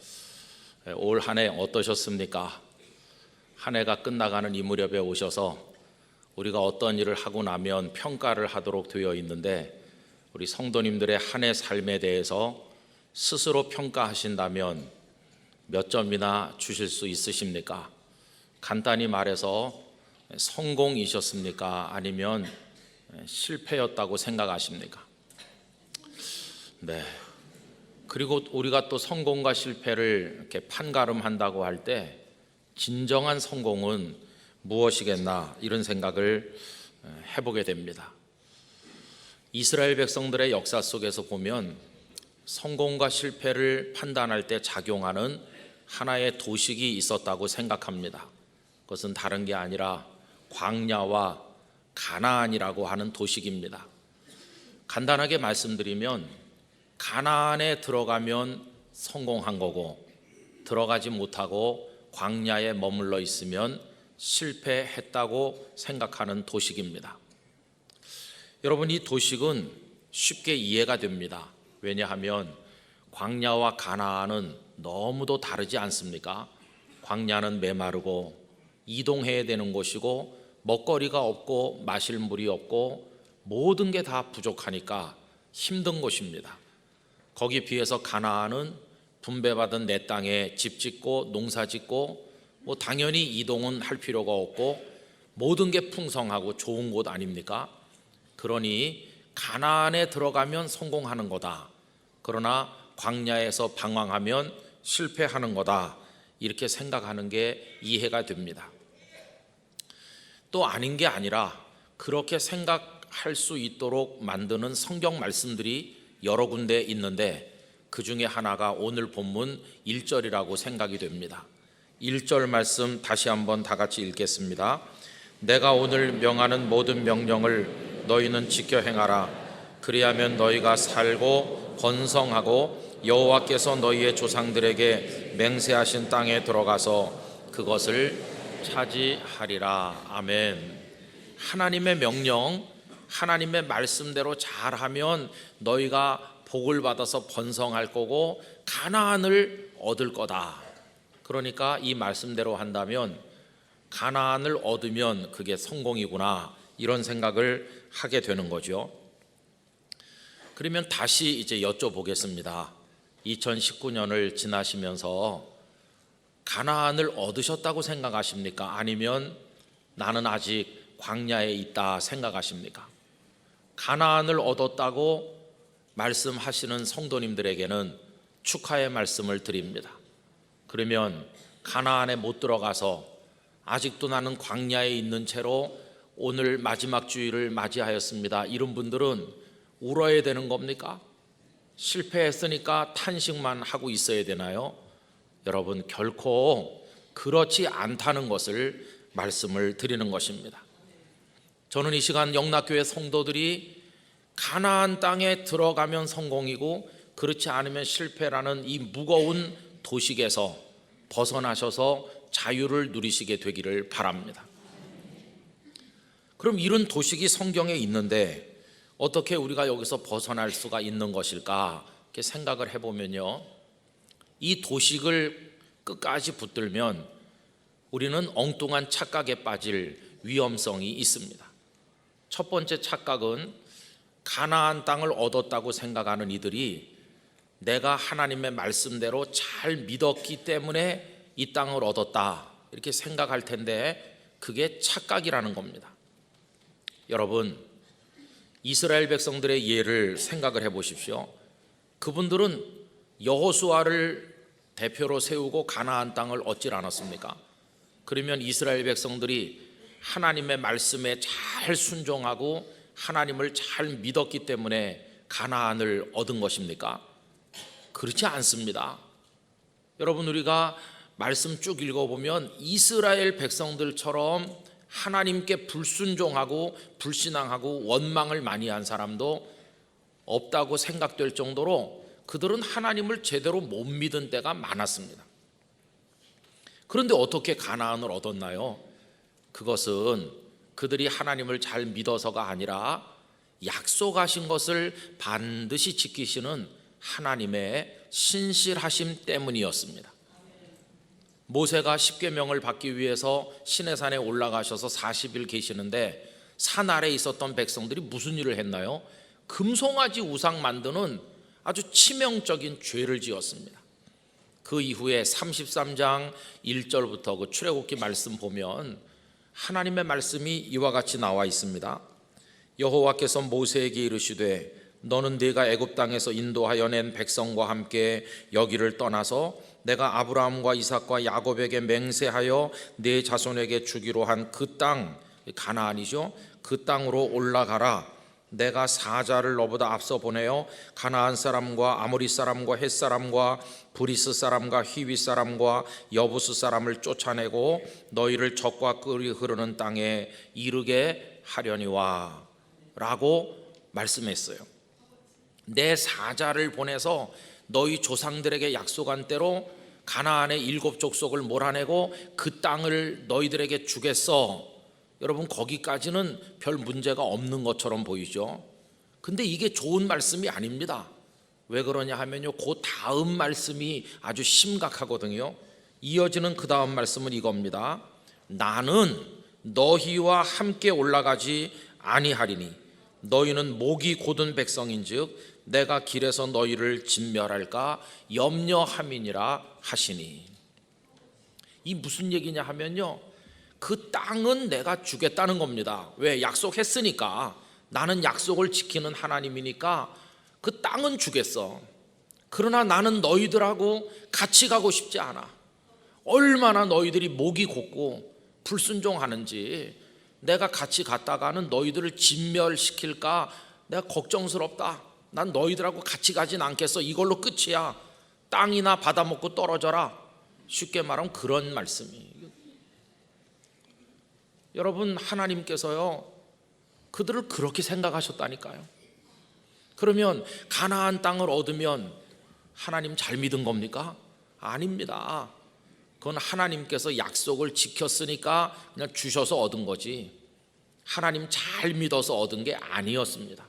올 한 해 어떠셨습니까? 한 해가 끝나가는 이 무렵에 오셔서 우리가 어떤 일을 하고 나면 평가를 하도록 되어 있는데, 우리 성도님들의 한 해 삶에 대해서 스스로 평가하신다면 몇 점이나 주실 수 있으십니까? 간단히 말해서 성공이셨습니까? 아니면 실패였다고 생각하십니까? 네. 그리고 우리가 또 성공과 실패를 이렇게 판가름한다고 할 때 진정한 성공은 무엇이겠나 이런 생각을 해보게 됩니다. 이스라엘 백성들의 역사 속에서 보면 성공과 실패를 판단할 때 작용하는 하나의 도식이 있었다고 생각합니다. 그것은 다른 게 아니라 광야와 가나안이라고 하는 도식입니다. 간단하게 말씀드리면 가나안에 들어가면 성공한 거고 들어가지 못하고 광야에 머물러 있으면 실패했다고 생각하는 도식입니다. 여러분, 이 도식은 쉽게 이해가 됩니다. 왜냐하면 광야와 가나안은 너무도 다르지 않습니까? 광야는 메마르고 이동해야 되는 곳이고 먹거리가 없고 마실 물이 없고 모든 게 다 부족하니까 힘든 곳입니다. 거기 비해서 가나안은 분배받은 내 땅에 집 짓고 농사 짓고 당연히 이동은 할 필요가 없고 모든 게 풍성하고 좋은 곳 아닙니까? 그러니 가나안에 들어가면 성공하는 거다. 그러나 광야에서 방황하면 실패하는 거다. 이렇게 생각하는 게 이해가 됩니다. 또 아닌 게 아니라 그렇게 생각할 수 있도록 만드는 성경 말씀들이 여러 군데 있는데 그 중에 하나가 오늘 본문 1절이라고 생각이 됩니다. 1절 말씀 다시 한번 다 같이 읽겠습니다. 내가 오늘 명하는 모든 명령을 너희는 지켜 행하라. 그리하면 너희가 살고 번성하고 여호와께서 너희의 조상들에게 맹세하신 땅에 들어가서 그것을 차지하리라. 아멘. 하나님의 명령, 하나님의 말씀대로 잘하면 너희가 복을 받아서 번성할 거고 가나안을 얻을 거다. 그러니까 이 말씀대로 한다면 가나안을 얻으면 그게 성공이구나, 이런 생각을 하게 되는 거죠. 그러면 다시 이제 여쭤보겠습니다. 2019년을 지나시면서 가나안을 얻으셨다고 생각하십니까? 아니면 나는 아직 광야에 있다 생각하십니까? 가나안을 얻었다고 말씀하시는 성도님들에게는 축하의 말씀을 드립니다. 그러면 가나안에 못 들어가서 아직도 나는 광야에 있는 채로 오늘 마지막 주일을 맞이하였습니다, 이런 분들은 울어야 되는 겁니까? 실패했으니까 탄식만 하고 있어야 되나요? 여러분, 결코 그렇지 않다는 것을 말씀을 드리는 것입니다. 저는 이 시간 영락교회 성도들이 가나안 땅에 들어가면 성공이고 그렇지 않으면 실패라는 이 무거운 도식에서 벗어나셔서 자유를 누리시게 되기를 바랍니다. 그럼 이런 도식이 성경에 있는데 어떻게 우리가 여기서 벗어날 수가 있는 것일까? 이렇게 생각을 해보면요, 이 도식을 끝까지 붙들면 우리는 엉뚱한 착각에 빠질 위험성이 있습니다. 첫 번째 착각은 가나안 땅을 얻었다고 생각하는 이들이 내가 하나님의 말씀대로 잘 믿었기 때문에 이 땅을 얻었다, 이렇게 생각할 텐데 그게 착각이라는 겁니다. 여러분, 이스라엘 백성들의 예를 생각을 해보십시오. 그분들은 여호수아를 대표로 세우고 가나안 땅을 얻질 않았습니까? 그러면 이스라엘 백성들이 하나님의 말씀에 잘 순종하고 하나님을 잘 믿었기 때문에 가나안을 얻은 것입니까? 그렇지 않습니다. 여러분, 우리가 말씀 쭉 읽어보면 이스라엘 백성들처럼 하나님께 불순종하고 불신앙하고 원망을 많이 한 사람도 없다고 생각될 정도로 그들은 하나님을 제대로 못 믿은 때가 많았습니다. 그런데 어떻게 가나안을 얻었나요? 그것은 그들이 하나님을 잘 믿어서가 아니라 약속하신 것을 반드시 지키시는 하나님의 신실하심 때문이었습니다. 모세가 십계명을 받기 위해서 시내산에 올라가셔서 40일 계시는데 산 아래에 있었던 백성들이 무슨 일을 했나요? 금송아지 우상 만드는 아주 치명적인 죄를 지었습니다. 그 이후에 33장 1절부터 그 출애굽기 말씀 보면 하나님의 말씀이 이와 같이 나와 있습니다. 여호와께서 모세에게 이르시되 너는 네가 애굽 땅에서 인도하여 낸 백성과 함께 여기를 떠나서 내가 아브라함과 이삭과 야곱에게 맹세하여 네 자손에게 주기로 한 그 땅, 가나안이죠. 그 땅으로 올라가라. 내가 사자를 너보다 앞서 보내어 가나안 사람과 아모리 사람과 헷 사람과 브리스 사람과 히위 사람과 여부스 사람을 쫓아내고 너희를 적과 꿀이 흐르는 땅에 이르게 하려니와 라고 말씀했어요. 내 사자를 보내서 너희 조상들에게 약속한 대로 가나안의 7 족속을 몰아내고 그 땅을 너희들에게 주겠어. 여러분, 거기까지는 별 문제가 없는 것처럼 보이죠. 근데 이게 좋은 말씀이 아닙니다. 왜 그러냐 하면요, 그 다음 말씀이 아주 심각하거든요. 이어지는 그 다음 말씀은 이겁니다. 나는 너희와 함께 올라가지 아니하리니 너희는 목이 곧은 백성인즉 내가 길에서 너희를 진멸할까 염려함이니라 하시니. 이 무슨 얘기냐 하면요, 그 땅은 내가 주겠다는 겁니다. 왜? 약속했으니까. 나는 약속을 지키는 하나님이니까 그 땅은 주겠어. 그러나 나는 너희들하고 같이 가고 싶지 않아. 얼마나 너희들이 목이 곧고 불순종하는지, 내가 같이 갔다가는 너희들을 진멸시킬까 내가 걱정스럽다. 난 너희들하고 같이 가진 않겠어. 이걸로 끝이야. 땅이나 받아먹고 떨어져라. 쉽게 말하면 그런 말씀이에요. 여러분, 하나님께서요 그들을 그렇게 생각하셨다니까요. 그러면 가나안 땅을 얻으면 하나님 잘 믿은 겁니까? 아닙니다. 그건 하나님께서 약속을 지켰으니까 그냥 주셔서 얻은 거지, 하나님 잘 믿어서 얻은 게 아니었습니다.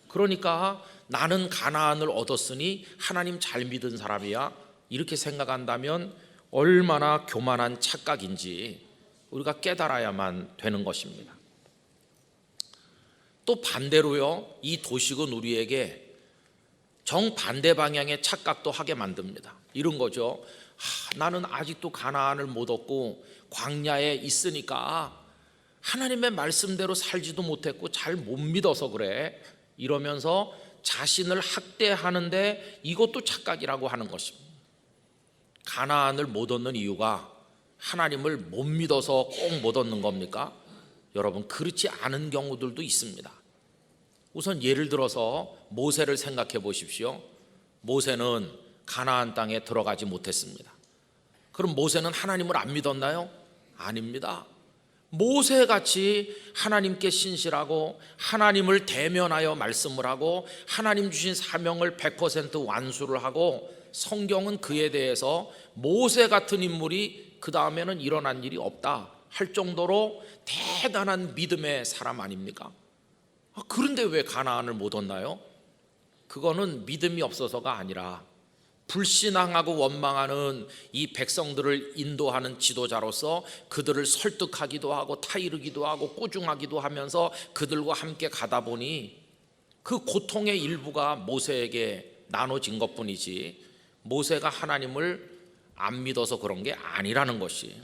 그러니까 나는 가나안을 얻었으니 하나님 잘 믿은 사람이야, 이렇게 생각한다면 얼마나 교만한 착각인지 우리가 깨달아야만 되는 것입니다. 또 반대로요, 이 도식은 우리에게 정반대 방향의 착각도 하게 만듭니다. 이런 거죠. 나는 아직도 가나안을 못 얻고 광야에 있으니까 하나님의 말씀대로 살지도 못했고 잘 못 믿어서 그래, 이러면서 자신을 학대하는데 이것도 착각이라고 하는 것입니다. 가나안을 못 얻는 이유가 하나님을 못 믿어서 꼭 못 얻는 겁니까? 여러분, 그렇지 않은 경우들도 있습니다. 우선 예를 들어서 모세를 생각해 보십시오. 모세는 가나안 땅에 들어가지 못했습니다. 그럼 모세는 하나님을 안 믿었나요? 아닙니다. 모세같이 하나님께 신실하고 하나님을 대면하여 말씀을 하고 하나님 주신 사명을 100% 완수를 하고, 성경은 그에 대해서 모세 같은 인물이 그 다음에는 일어난 일이 없다 할 정도로 대단한 믿음의 사람 아닙니까? 그런데 왜 가나안을 못 얻나요? 그거는 믿음이 없어서가 아니라 불신앙하고 원망하는 이 백성들을 인도하는 지도자로서 그들을 설득하기도 하고 타이르기도 하고 꾸중하기도 하면서 그들과 함께 가다 보니 그 고통의 일부가 모세에게 나눠진 것뿐이지, 모세가 하나님을 안 믿어서 그런 게 아니라는 것이,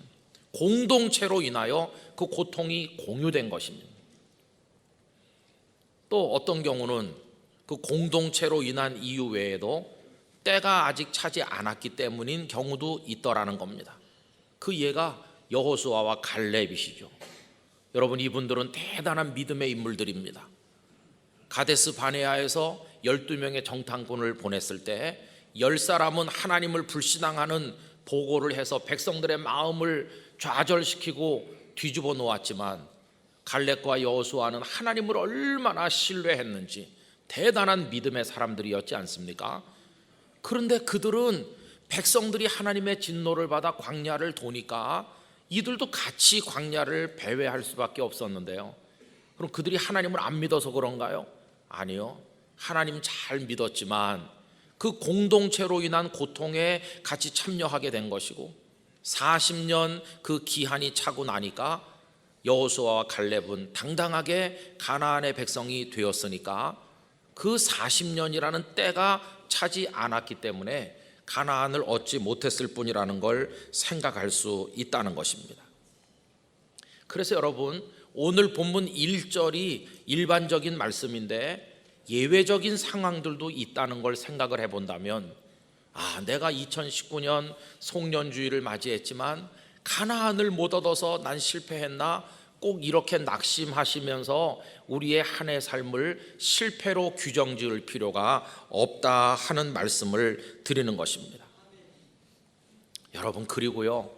공동체로 인하여 그 고통이 공유된 것입니다. 또 어떤 경우는 그 공동체로 인한 이유 외에도 때가 아직 차지 않았기 때문인 경우도 있더라는 겁니다. 그 예가 여호수아와 갈렙이시죠. 여러분, 이분들은 대단한 믿음의 인물들입니다. 가데스 바네아에서 12명의 정탐꾼을 보냈을 때 10사람은 하나님을 불신앙하는 보고를 해서 백성들의 마음을 좌절시키고 뒤집어 놓았지만, 갈렙과 여호수아는 하나님을 얼마나 신뢰했는지 대단한 믿음의 사람들이었지 않습니까? 그런데 그들은 백성들이 하나님의 진노를 받아 광야를 도니까 이들도 같이 광야를 배회할 수밖에 없었는데요. 그럼 그들이 하나님을 안 믿어서 그런가요? 아니요. 하나님 잘 믿었지만 그 공동체로 인한 고통에 같이 참여하게 된 것이고, 40년 그 기한이 차고 나니까 여호수아와 갈렙은 당당하게 가나안의 백성이 되었으니까 그 40년이라는 때가 차지 않았기 때문에 가나안을 얻지 못했을 뿐이라는 걸 생각할 수 있다는 것입니다. 그래서 여러분, 오늘 본문 1절이 일반적인 말씀인데 예외적인 상황들도 있다는 걸 생각을 해본다면, 내가 2019년 송년주의를 맞이했지만 가나안을 못 얻어서 난 실패했나? 꼭 이렇게 낙심하시면서 우리의 한 해 삶을 실패로 규정지을 필요가 없다 하는 말씀을 드리는 것입니다. 여러분, 그리고요,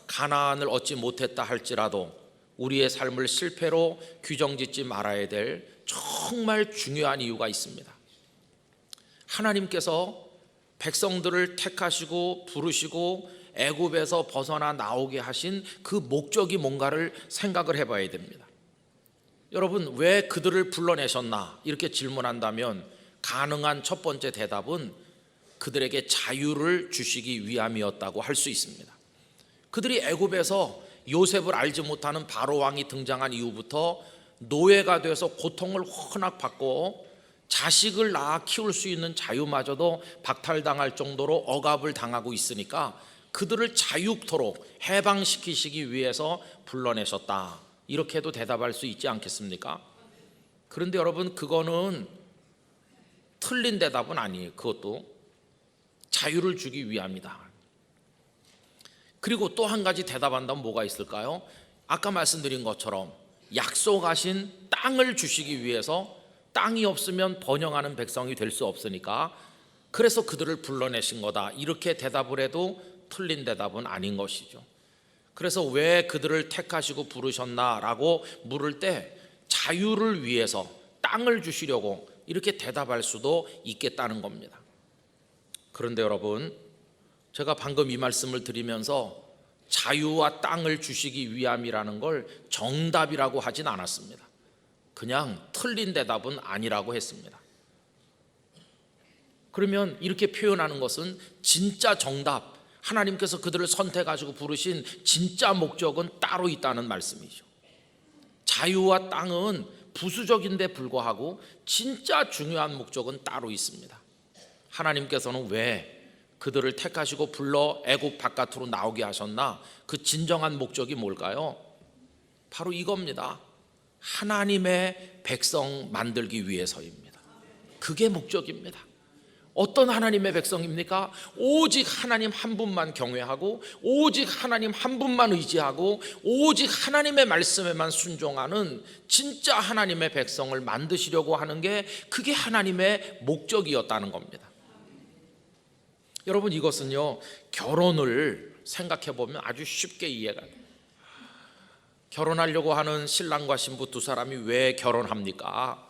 가나안을 얻지 못했다 할지라도 우리의 삶을 실패로 규정짓지 말아야 될 정말 중요한 이유가 있습니다. 하나님께서 백성들을 택하시고 부르시고 애굽에서 벗어나 나오게 하신 그 목적이 뭔가를 생각을 해봐야 됩니다. 여러분, 왜 그들을 불러내셨나? 이렇게 질문한다면 가능한 첫 번째 대답은 그들에게 자유를 주시기 위함이었다고 할 수 있습니다. 그들이 애굽에서 요셉을 알지 못하는 바로 왕이 등장한 이후부터 노예가 돼서 고통을 워낙 받고 자식을 낳아 키울 수 있는 자유마저도 박탈당할 정도로 억압을 당하고 있으니까 그들을 자유토록 해방시키시기 위해서 불러내셨다, 이렇게도 대답할 수 있지 않겠습니까? 그런데 여러분, 그거는 틀린 대답은 아니에요. 그것도 자유를 주기 위함이다. 그리고 또 한 가지 대답한다면 뭐가 있을까요? 아까 말씀드린 것처럼 약속하신 땅을 주시기 위해서, 땅이 없으면 번영하는 백성이 될 수 없으니까 그래서 그들을 불러내신 거다, 이렇게 대답을 해도 틀린 대답은 아닌 것이죠. 그래서 왜 그들을 택하시고 부르셨나라고 물을 때 자유를 위해서 땅을 주시려고 이렇게 대답할 수도 있겠다는 겁니다. 그런데 여러분, 제가 방금 이 말씀을 드리면서 자유와 땅을 주시기 위함이라는 걸 정답이라고 하진 않았습니다. 그냥 틀린 대답은 아니라고 했습니다. 그러면 이렇게 표현하는 것은 진짜 정답, 하나님께서 그들을 선택하시고 부르신 진짜 목적은 따로 있다는 말씀이죠. 자유와 땅은 부수적인데 불구하고 진짜 중요한 목적은 따로 있습니다. 하나님께서는 왜 그들을 택하시고 불러 애굽 바깥으로 나오게 하셨나? 그 진정한 목적이 뭘까요? 바로 이겁니다. 하나님의 백성 만들기 위해서입니다. 그게 목적입니다. 어떤 하나님의 백성입니까? 오직 하나님 한 분만 경외하고 오직 하나님 한 분만 의지하고 오직 하나님의 말씀에만 순종하는 진짜 하나님의 백성을 만드시려고 하는 게, 그게 하나님의 목적이었다는 겁니다. 여러분, 이것은요, 결혼을 생각해 보면 아주 쉽게 이해가 돼요. 결혼하려고 하는 신랑과 신부 두 사람이 왜 결혼합니까?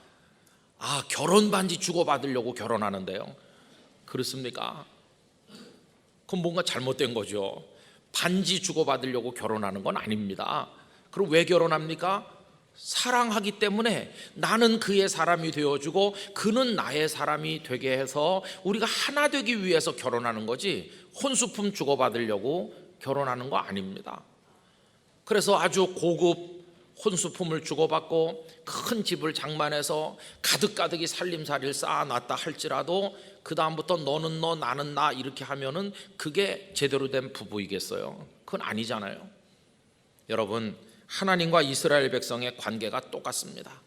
결혼 반지 주고받으려고 결혼하는데요. 그렇습니까? 그건 뭔가 잘못된 거죠. 반지 주고받으려고 결혼하는 건 아닙니다. 그럼 왜 결혼합니까? 사랑하기 때문에 나는 그의 사람이 되어주고 그는 나의 사람이 되게 해서 우리가 하나 되기 위해서 결혼하는 거지, 혼수품 주고받으려고 결혼하는 거 아닙니다. 그래서 아주 고급 혼수품을 주고받고 큰 집을 장만해서 가득가득이 살림살이를 쌓아놨다 할지라도 그 다음부터 너는 너 나는 나 이렇게 하면은 그게 제대로 된 부부이겠어요? 그건 아니잖아요. 여러분, 하나님과 이스라엘 백성의 관계가 똑같습니다.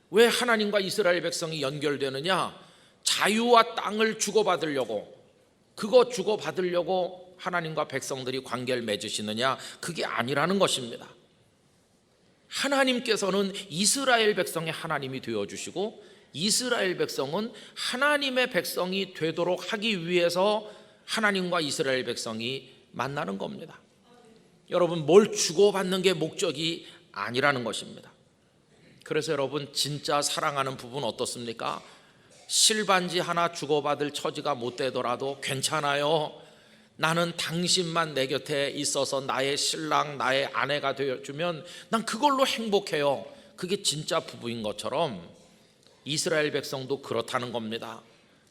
왜 하나님과 이스라엘 백성이 연결되느냐? 자유와 땅을 주고받으려고, 그거 주고받으려고 하나님과 백성들이 관계를 맺으시느냐? 그게 아니라는 것입니다. 하나님께서는 이스라엘 백성의 하나님이 되어주시고 이스라엘 백성은 하나님의 백성이 되도록 하기 위해서 하나님과 이스라엘 백성이 만나는 겁니다. 여러분, 뭘 주고받는 게 목적이 아니라는 것입니다. 그래서 여러분, 진짜 사랑하는 부부는 어떻습니까? 실반지 하나 주고받을 처지가 못 되더라도 괜찮아요. 나는 당신만 내 곁에 있어서 나의 신랑, 나의 아내가 되어주면 난 그걸로 행복해요. 그게 진짜 부부인 것처럼 이스라엘 백성도 그렇다는 겁니다.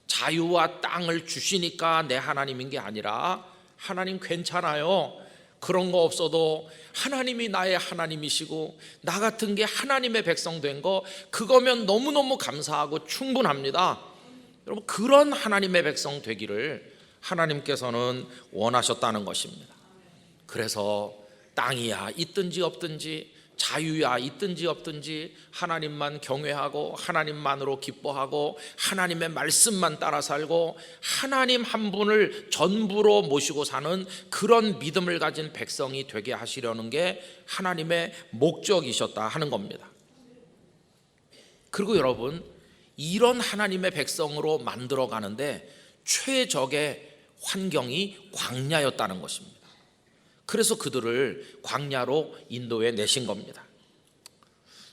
자유와 땅을 주시니까 내 하나님인 게 아니라, 하나님 괜찮아요, 그런 거 없어도 하나님이 나의 하나님이시고 나 같은 게 하나님의 백성 된 거, 그거면 너무너무 감사하고 충분합니다. 여러분, 그런 하나님의 백성 되기를 하나님께서는 원하셨다는 것입니다. 그래서 땅이야 있든지 없든지, 자유야 있든지 없든지 하나님만 경외하고 하나님만으로 기뻐하고 하나님의 말씀만 따라 살고 하나님 한 분을 전부로 모시고 사는 그런 믿음을 가진 백성이 되게 하시려는 게 하나님의 목적이셨다 하는 겁니다. 그리고 여러분, 이런 하나님의 백성으로 만들어 가는데 최적의 환경이 광야였다는 것입니다. 그래서 그들을 광야로 인도해 내신 겁니다.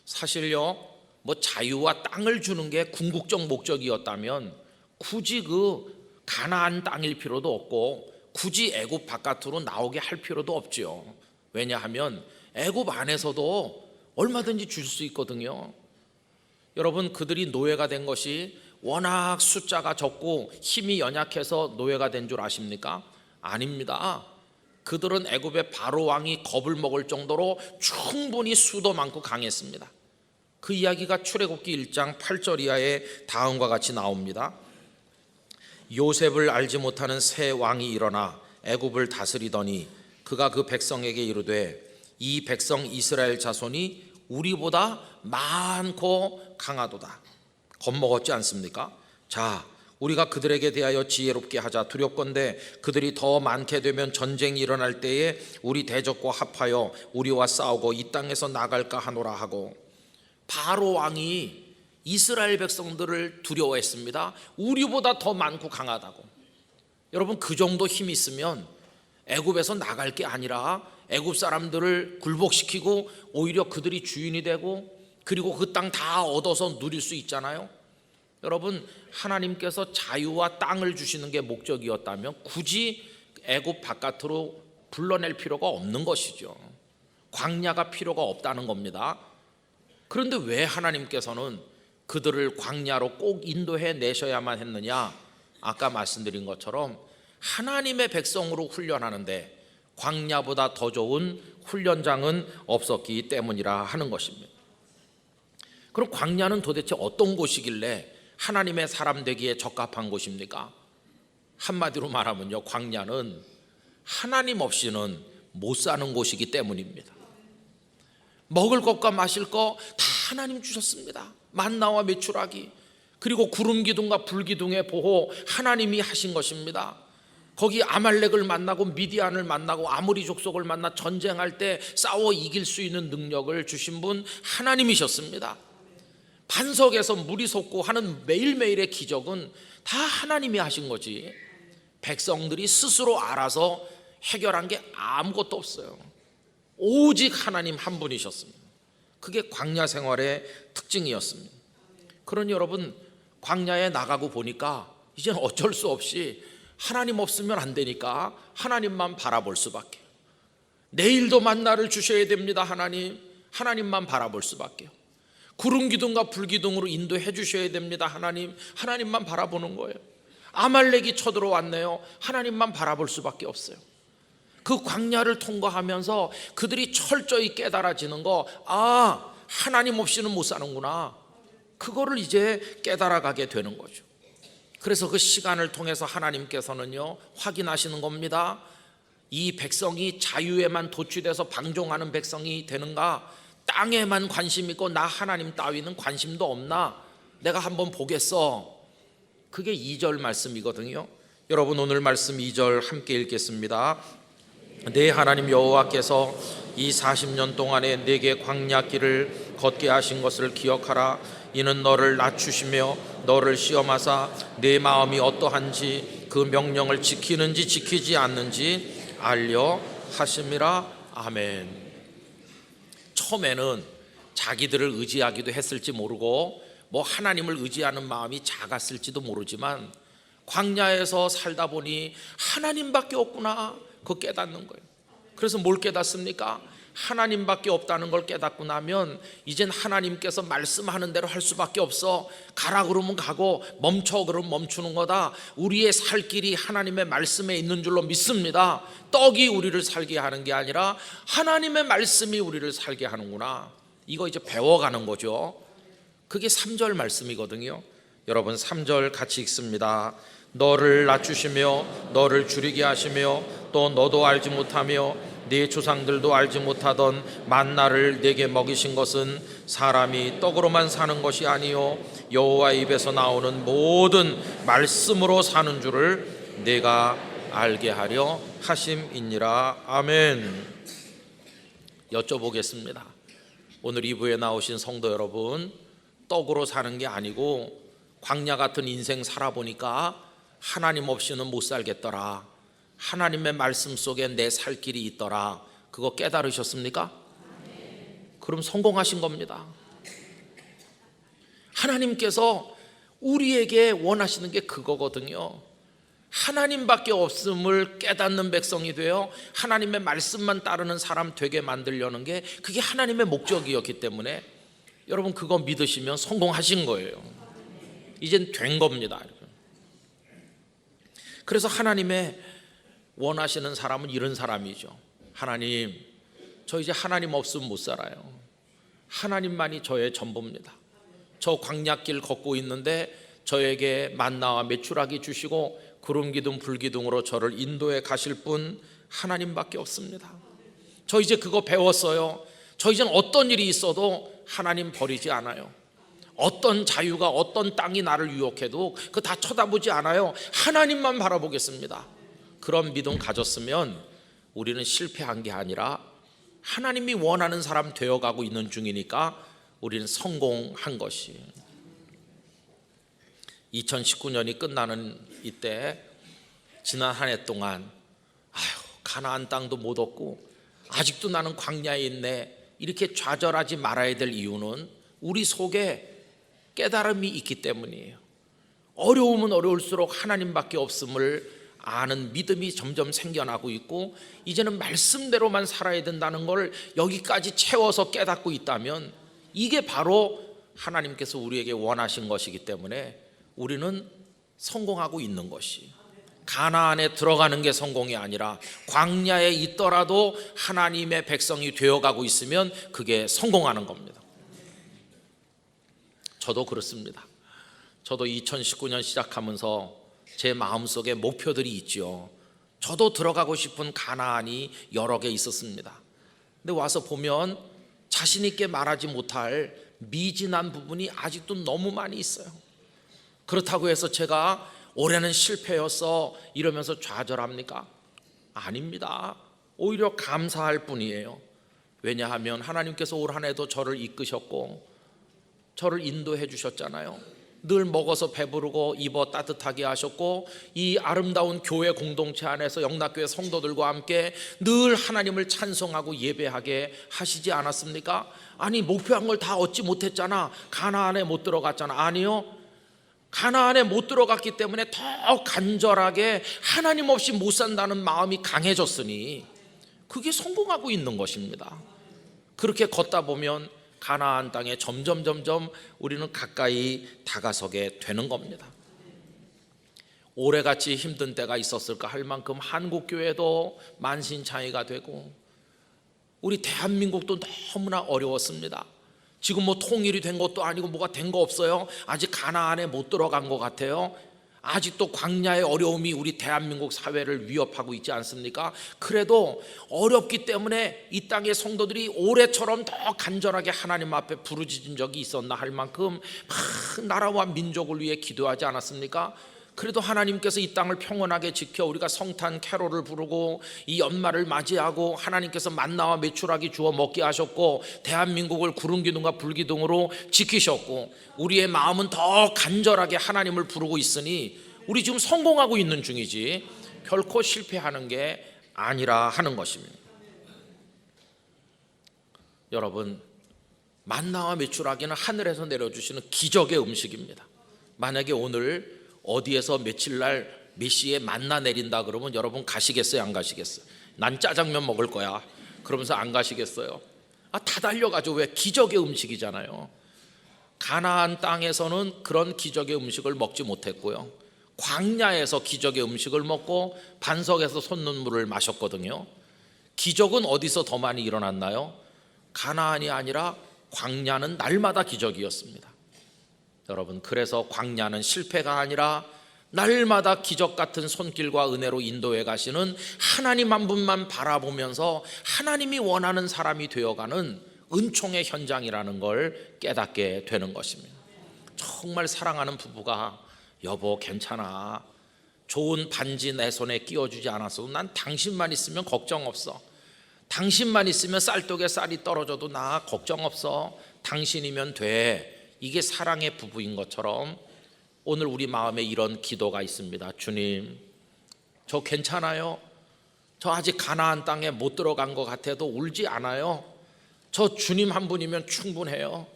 사실요, 뭐 자유와 땅을 주는 게 궁극적 목적이었다면 굳이 그 가나안 땅일 필요도 없고 굳이 애굽 바깥으로 나오게 할 필요도 없죠. 왜냐하면 애굽 안에서도 얼마든지 줄 수 있거든요. 여러분, 그들이 노예가 된 것이 워낙 숫자가 적고 힘이 연약해서 노예가 된 줄 아십니까? 아닙니다. 그들은 애굽의 바로 왕이 겁을 먹을 정도로 충분히 수도 많고 강했습니다. 그 이야기가 출애굽기 1장 8절 이하에 다음과 같이 나옵니다. 요셉을 알지 못하는 새 왕이 일어나 애굽을 다스리더니 그가 그 백성에게 이르되 이 백성 이스라엘 자손이 우리보다 많고 강하도다. 겁먹었지 않습니까? 자, 우리가 그들에게 대하여 지혜롭게 하자. 두렵건대 그들이 더 많게 되면 전쟁이 일어날 때에 우리 대적과 합하여 우리와 싸우고 이 땅에서 나갈까 하노라 하고, 바로 왕이 이스라엘 백성들을 두려워했습니다. 우리보다 더 많고 강하다고. 여러분, 그 정도 힘이 있으면 애굽에서 나갈 게 아니라 애굽 사람들을 굴복시키고 오히려 그들이 주인이 되고 그리고 그 땅 다 얻어서 누릴 수 있잖아요. 여러분, 하나님께서 자유와 땅을 주시는 게 목적이었다면 굳이 애굽 바깥으로 불러낼 필요가 없는 것이죠. 광야가 필요가 없다는 겁니다. 그런데 왜 하나님께서는 그들을 광야로 꼭 인도해 내셔야만 했느냐? 아까 말씀드린 것처럼 하나님의 백성으로 훈련하는데 광야보다 더 좋은 훈련장은 없었기 때문이라 하는 것입니다. 그럼 광야는 도대체 어떤 곳이길래 하나님의 사람 되기에 적합한 곳입니까? 한마디로 말하면요, 광야는 하나님 없이는 못 사는 곳이기 때문입니다. 먹을 것과 마실 거 다 하나님 주셨습니다. 만나와 메추라기, 그리고 구름 기둥과 불 기둥의 보호 하나님이 하신 것입니다. 거기 아말렉을 만나고 미디안을 만나고 아모리 족속을 만나 전쟁할 때 싸워 이길 수 있는 능력을 주신 분 하나님이셨습니다. 반석에서 물이 솟고 하는 매일매일의 기적은 다 하나님이 하신 거지 백성들이 스스로 알아서 해결한 게 아무것도 없어요. 오직 하나님 한 분이셨습니다. 그게 광야 생활의 특징이었습니다. 그러니 여러분, 광야에 나가고 보니까 이제는 어쩔 수 없이 하나님 없으면 안 되니까 하나님만 바라볼 수밖에. 내일도 만나를 주셔야 됩니다. 하나님만 바라볼 수밖에요. 구름 기둥과 불 기둥으로 인도해 주셔야 됩니다. 하나님만 바라보는 거예요. 아말렉이 쳐들어왔네요. 하나님만 바라볼 수밖에 없어요. 그 광야를 통과하면서 그들이 철저히 깨달아지는 거, 아, 하나님 없이는 못 사는구나. 그거를 이제 깨달아가게 되는 거죠. 그래서 그 시간을 통해서 하나님께서는요, 확인하시는 겁니다. 이 백성이 자유에만 도취돼서 방종하는 백성이 되는가? 땅에만 관심 있고 나 하나님 따위는 관심도 없나? 내가 한번 보겠어. 그게 2절 말씀이거든요. 여러분, 오늘 말씀 2절 함께 읽겠습니다. 내 하나님 여호와께서 이 40년 동안에 내게 광야길을 걷게 하신 것을 기억하라. 이는 너를 낮추시며 너를 시험하사 내 마음이 어떠한지 그 명령을 지키는지 지키지 않는지 알려 하심이라. 아멘. 처음에는 자기들을 의지하기도 했을지 모르고 뭐 하나님을 의지하는 마음이 작았을지도 모르지만 광야에서 살다 보니 하나님밖에 없구나, 그거 깨닫는 거예요. 그래서 뭘 깨닫습니까? 하나님밖에 없다는 걸 깨닫고 나면 이젠 하나님께서 말씀하는 대로 할 수밖에 없어. 가라 그러면 가고 멈춰 그러면 멈추는 거다. 우리의 살 길이 하나님의 말씀에 있는 줄로 믿습니다. 떡이 우리를 살게 하는 게 아니라 하나님의 말씀이 우리를 살게 하는구나. 이거 이제 배워가는 거죠. 그게 3절 말씀이거든요. 여러분, 3절 같이 읽습니다. 너를 낮추시며 너를 줄이게 하시며 또 너도 알지 못하며 네 조상들도 알지 못하던 만나를 내게 먹이신 것은 사람이 떡으로만 사는 것이 아니요 여호와 입에서 나오는 모든 말씀으로 사는 줄을 내가 알게 하려 하심이니라. 아멘. 여쭤보겠습니다. 오늘 2부에 나오신 성도 여러분, 떡으로 사는 게 아니고 광야 같은 인생 살아보니까 하나님 없이는 못 살겠더라, 하나님의 말씀 속에 내 살 길이 있더라, 그거 깨달으셨습니까? 그럼 성공하신 겁니다. 하나님께서 우리에게 원하시는 게 그거거든요. 하나님밖에 없음을 깨닫는 백성이 되어 하나님의 말씀만 따르는 사람 되게 만들려는 게 그게 하나님의 목적이었기 때문에 여러분 그거 믿으시면 성공하신 거예요. 이젠 된 겁니다. 그래서 하나님의 원하시는 사람은 이런 사람이죠. 하나님, 저 이제 하나님 없으면 못 살아요. 하나님만이 저의 전부입니다. 저 광야길 걷고 있는데 저에게 만나와 메추라기 주시고 구름 기둥 불 기둥으로 저를 인도해 가실 분 하나님밖에 없습니다. 저 이제 그거 배웠어요. 저 이제는 어떤 일이 있어도 하나님 버리지 않아요. 어떤 자유가 어떤 땅이 나를 유혹해도 그거 다 쳐다보지 않아요. 하나님만 바라보겠습니다. 그런 믿음 가졌으면 우리는 실패한 게 아니라 하나님이 원하는 사람 되어가고 있는 중이니까 우리는 성공한 것이. 2019년이 끝나는 이때 지난 한 해 동안 가나안 땅도 못 얻고 아직도 나는 광야에 있네, 이렇게 좌절하지 말아야 될 이유는 우리 속에 깨달음이 있기 때문이에요. 어려우면 어려울수록 하나님밖에 없음을 아는 믿음이 점점 생겨나고 있고 이제는 말씀대로만 살아야 된다는 걸 여기까지 채워서 깨닫고 있다면 이게 바로 하나님께서 우리에게 원하신 것이기 때문에 우리는 성공하고 있는 것이, 가나안에 들어가는 게 성공이 아니라 광야에 있더라도 하나님의 백성이 되어가고 있으면 그게 성공하는 겁니다. 저도 그렇습니다. 저도 2019년 시작하면서 제 마음속에 목표들이 있죠. 저도 들어가고 싶은 가나안이 여러 개 있었습니다. 근데 와서 보면 자신 있게 말하지 못할 미진한 부분이 아직도 너무 많이 있어요. 그렇다고 해서 제가 올해는 실패였어 이러면서 좌절합니까? 아닙니다. 오히려 감사할 뿐이에요. 왜냐하면 하나님께서 올 한 해도 저를 이끄셨고 저를 인도해 주셨잖아요. 늘 먹어서 배부르고 입어 따뜻하게 하셨고 이 아름다운 교회 공동체 안에서 영락교회 성도들과 함께 늘 하나님을 찬송하고 예배하게 하시지 않았습니까? 아니, 목표한 걸 다 얻지 못했잖아, 가나안에 못 들어갔잖아. 아니요, 가나안에 못 들어갔기 때문에 더 간절하게 하나님 없이 못 산다는 마음이 강해졌으니 그게 성공하고 있는 것입니다. 그렇게 걷다 보면 가나안 땅에 점점 우리는 가까이 다가서게 되는 겁니다. 올해같이 힘든 때가 있었을까 할 만큼 한국교회도 만신창이가 되고 우리 대한민국도 너무나 어려웠습니다. 지금 뭐 통일이 된 것도 아니고 뭐가 된 거 없어요. 아직 가나안에 못 들어간 것 같아요. 아직도 광야의 어려움이 우리 대한민국 사회를 위협하고 있지 않습니까? 그래도 어렵기 때문에 이 땅의 성도들이 올해처럼 더 간절하게 하나님 앞에 부르짖은 적이 있었나 할 만큼 막 나라와 민족을 위해 기도하지 않았습니까? 그래도 하나님께서 이 땅을 평온하게 지켜 우리가 성탄 캐롤을 부르고 이 연말을 맞이하고 하나님께서 만나와 메추라기 주어 먹게 하셨고 대한민국을 구름 기둥과 불 기둥으로 지키셨고 우리의 마음은 더 간절하게 하나님을 부르고 있으니 우리 지금 성공하고 있는 중이지 결코 실패하는 게 아니라 하는 것입니다. 여러분, 만나와 메추라기는 하늘에서 내려주시는 기적의 음식입니다. 만약에 오늘 어디에서 며칠날 몇 시에 만나 내린다 그러면 여러분 가시겠어요, 안 가시겠어요? 난 짜장면 먹을 거야 그러면서 안 가시겠어요? 다 달려가죠. 왜? 기적의 음식이잖아요. 가나안 땅에서는 그런 기적의 음식을 먹지 못했고요, 광야에서 기적의 음식을 먹고 반석에서 솟는물을 마셨거든요. 기적은 어디서 더 많이 일어났나요? 가나안이 아니라 광야는 날마다 기적이었습니다. 여러분, 그래서 광야는 실패가 아니라 날마다 기적 같은 손길과 은혜로 인도해 가시는 하나님 한 분만 바라보면서 하나님이 원하는 사람이 되어가는 은총의 현장이라는 걸 깨닫게 되는 것입니다. 정말 사랑하는 부부가 여보 괜찮아, 좋은 반지 내 손에 끼워주지 않았어도 난 당신만 있으면 걱정 없어, 당신만 있으면 쌀독에 쌀이 떨어져도 나 걱정 없어, 당신이면 돼. 이게 사랑의 부부인 것처럼 오늘 우리 마음에 이런 기도가 있습니다. 주님, 저 괜찮아요. 저 아직 가나안 땅에 못 들어간 것 같아도 울지 않아요. 저 주님 한 분이면 충분해요.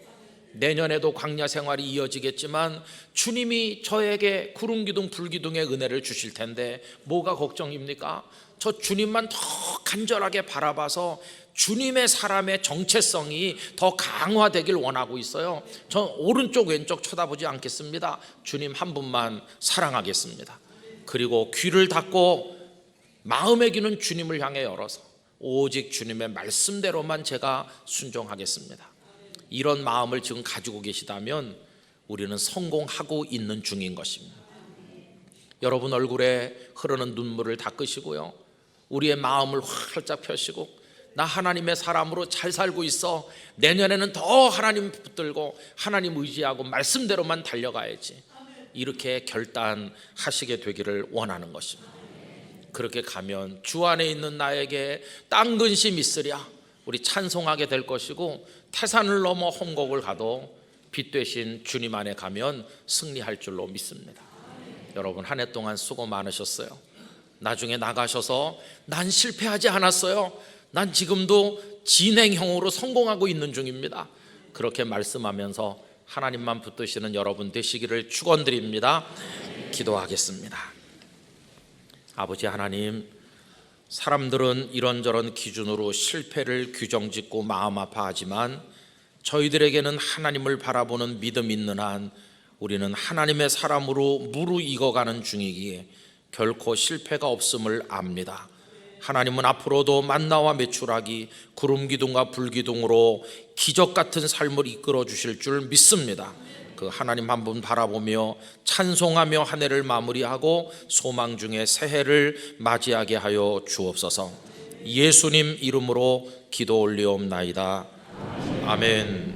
내년에도 광야 생활이 이어지겠지만 주님이 저에게 구름기둥 불기둥의 은혜를 주실 텐데 뭐가 걱정입니까? 저 주님만 더 간절하게 바라봐서 주님의 사람의 정체성이 더 강화되길 원하고 있어요. 전 오른쪽 왼쪽 쳐다보지 않겠습니다. 주님 한 분만 사랑하겠습니다. 그리고 귀를 닫고 마음의 귀는 주님을 향해 열어서 오직 주님의 말씀대로만 제가 순종하겠습니다. 이런 마음을 지금 가지고 계시다면 우리는 성공하고 있는 중인 것입니다. 여러분 얼굴에 흐르는 눈물을 닦으시고요, 우리의 마음을 활짝 펴시고 나 하나님의 사람으로 잘 살고 있어, 내년에는 더 하나님 붙들고 하나님 의지하고 말씀대로만 달려가야지, 이렇게 결단하시게 되기를 원하는 것입니다. 그렇게 가면 주 안에 있는 나에게 딴 근심 있으랴 우리 찬송하게 될 것이고, 태산을 넘어 홍곡을 가도 빛 되신 주님 안에 가면 승리할 줄로 믿습니다. 여러분 한 해 동안 수고 많으셨어요. 나중에 나가셔서 난 실패하지 않았어요, 난 지금도 진행형으로 성공하고 있는 중입니다, 그렇게 말씀하면서 하나님만 붙드시는 여러분 되시기를 축원드립니다. 기도하겠습니다. 아버지 하나님, 사람들은 이런저런 기준으로 실패를 규정짓고 마음 아파하지만 저희들에게는 하나님을 바라보는 믿음 있는 한 우리는 하나님의 사람으로 무르익어가는 중이기에 결코 실패가 없음을 압니다. 하나님은 앞으로도 만나와 메추라기, 구름기둥과 불기둥으로 기적 같은 삶을 이끌어 주실 줄 믿습니다. 그 하나님 한 분 바라보며 찬송하며 한 해를 마무리하고 소망 중에 새해를 맞이하게 하여 주옵소서. 예수님 이름으로 기도 올리옵나이다. 아멘.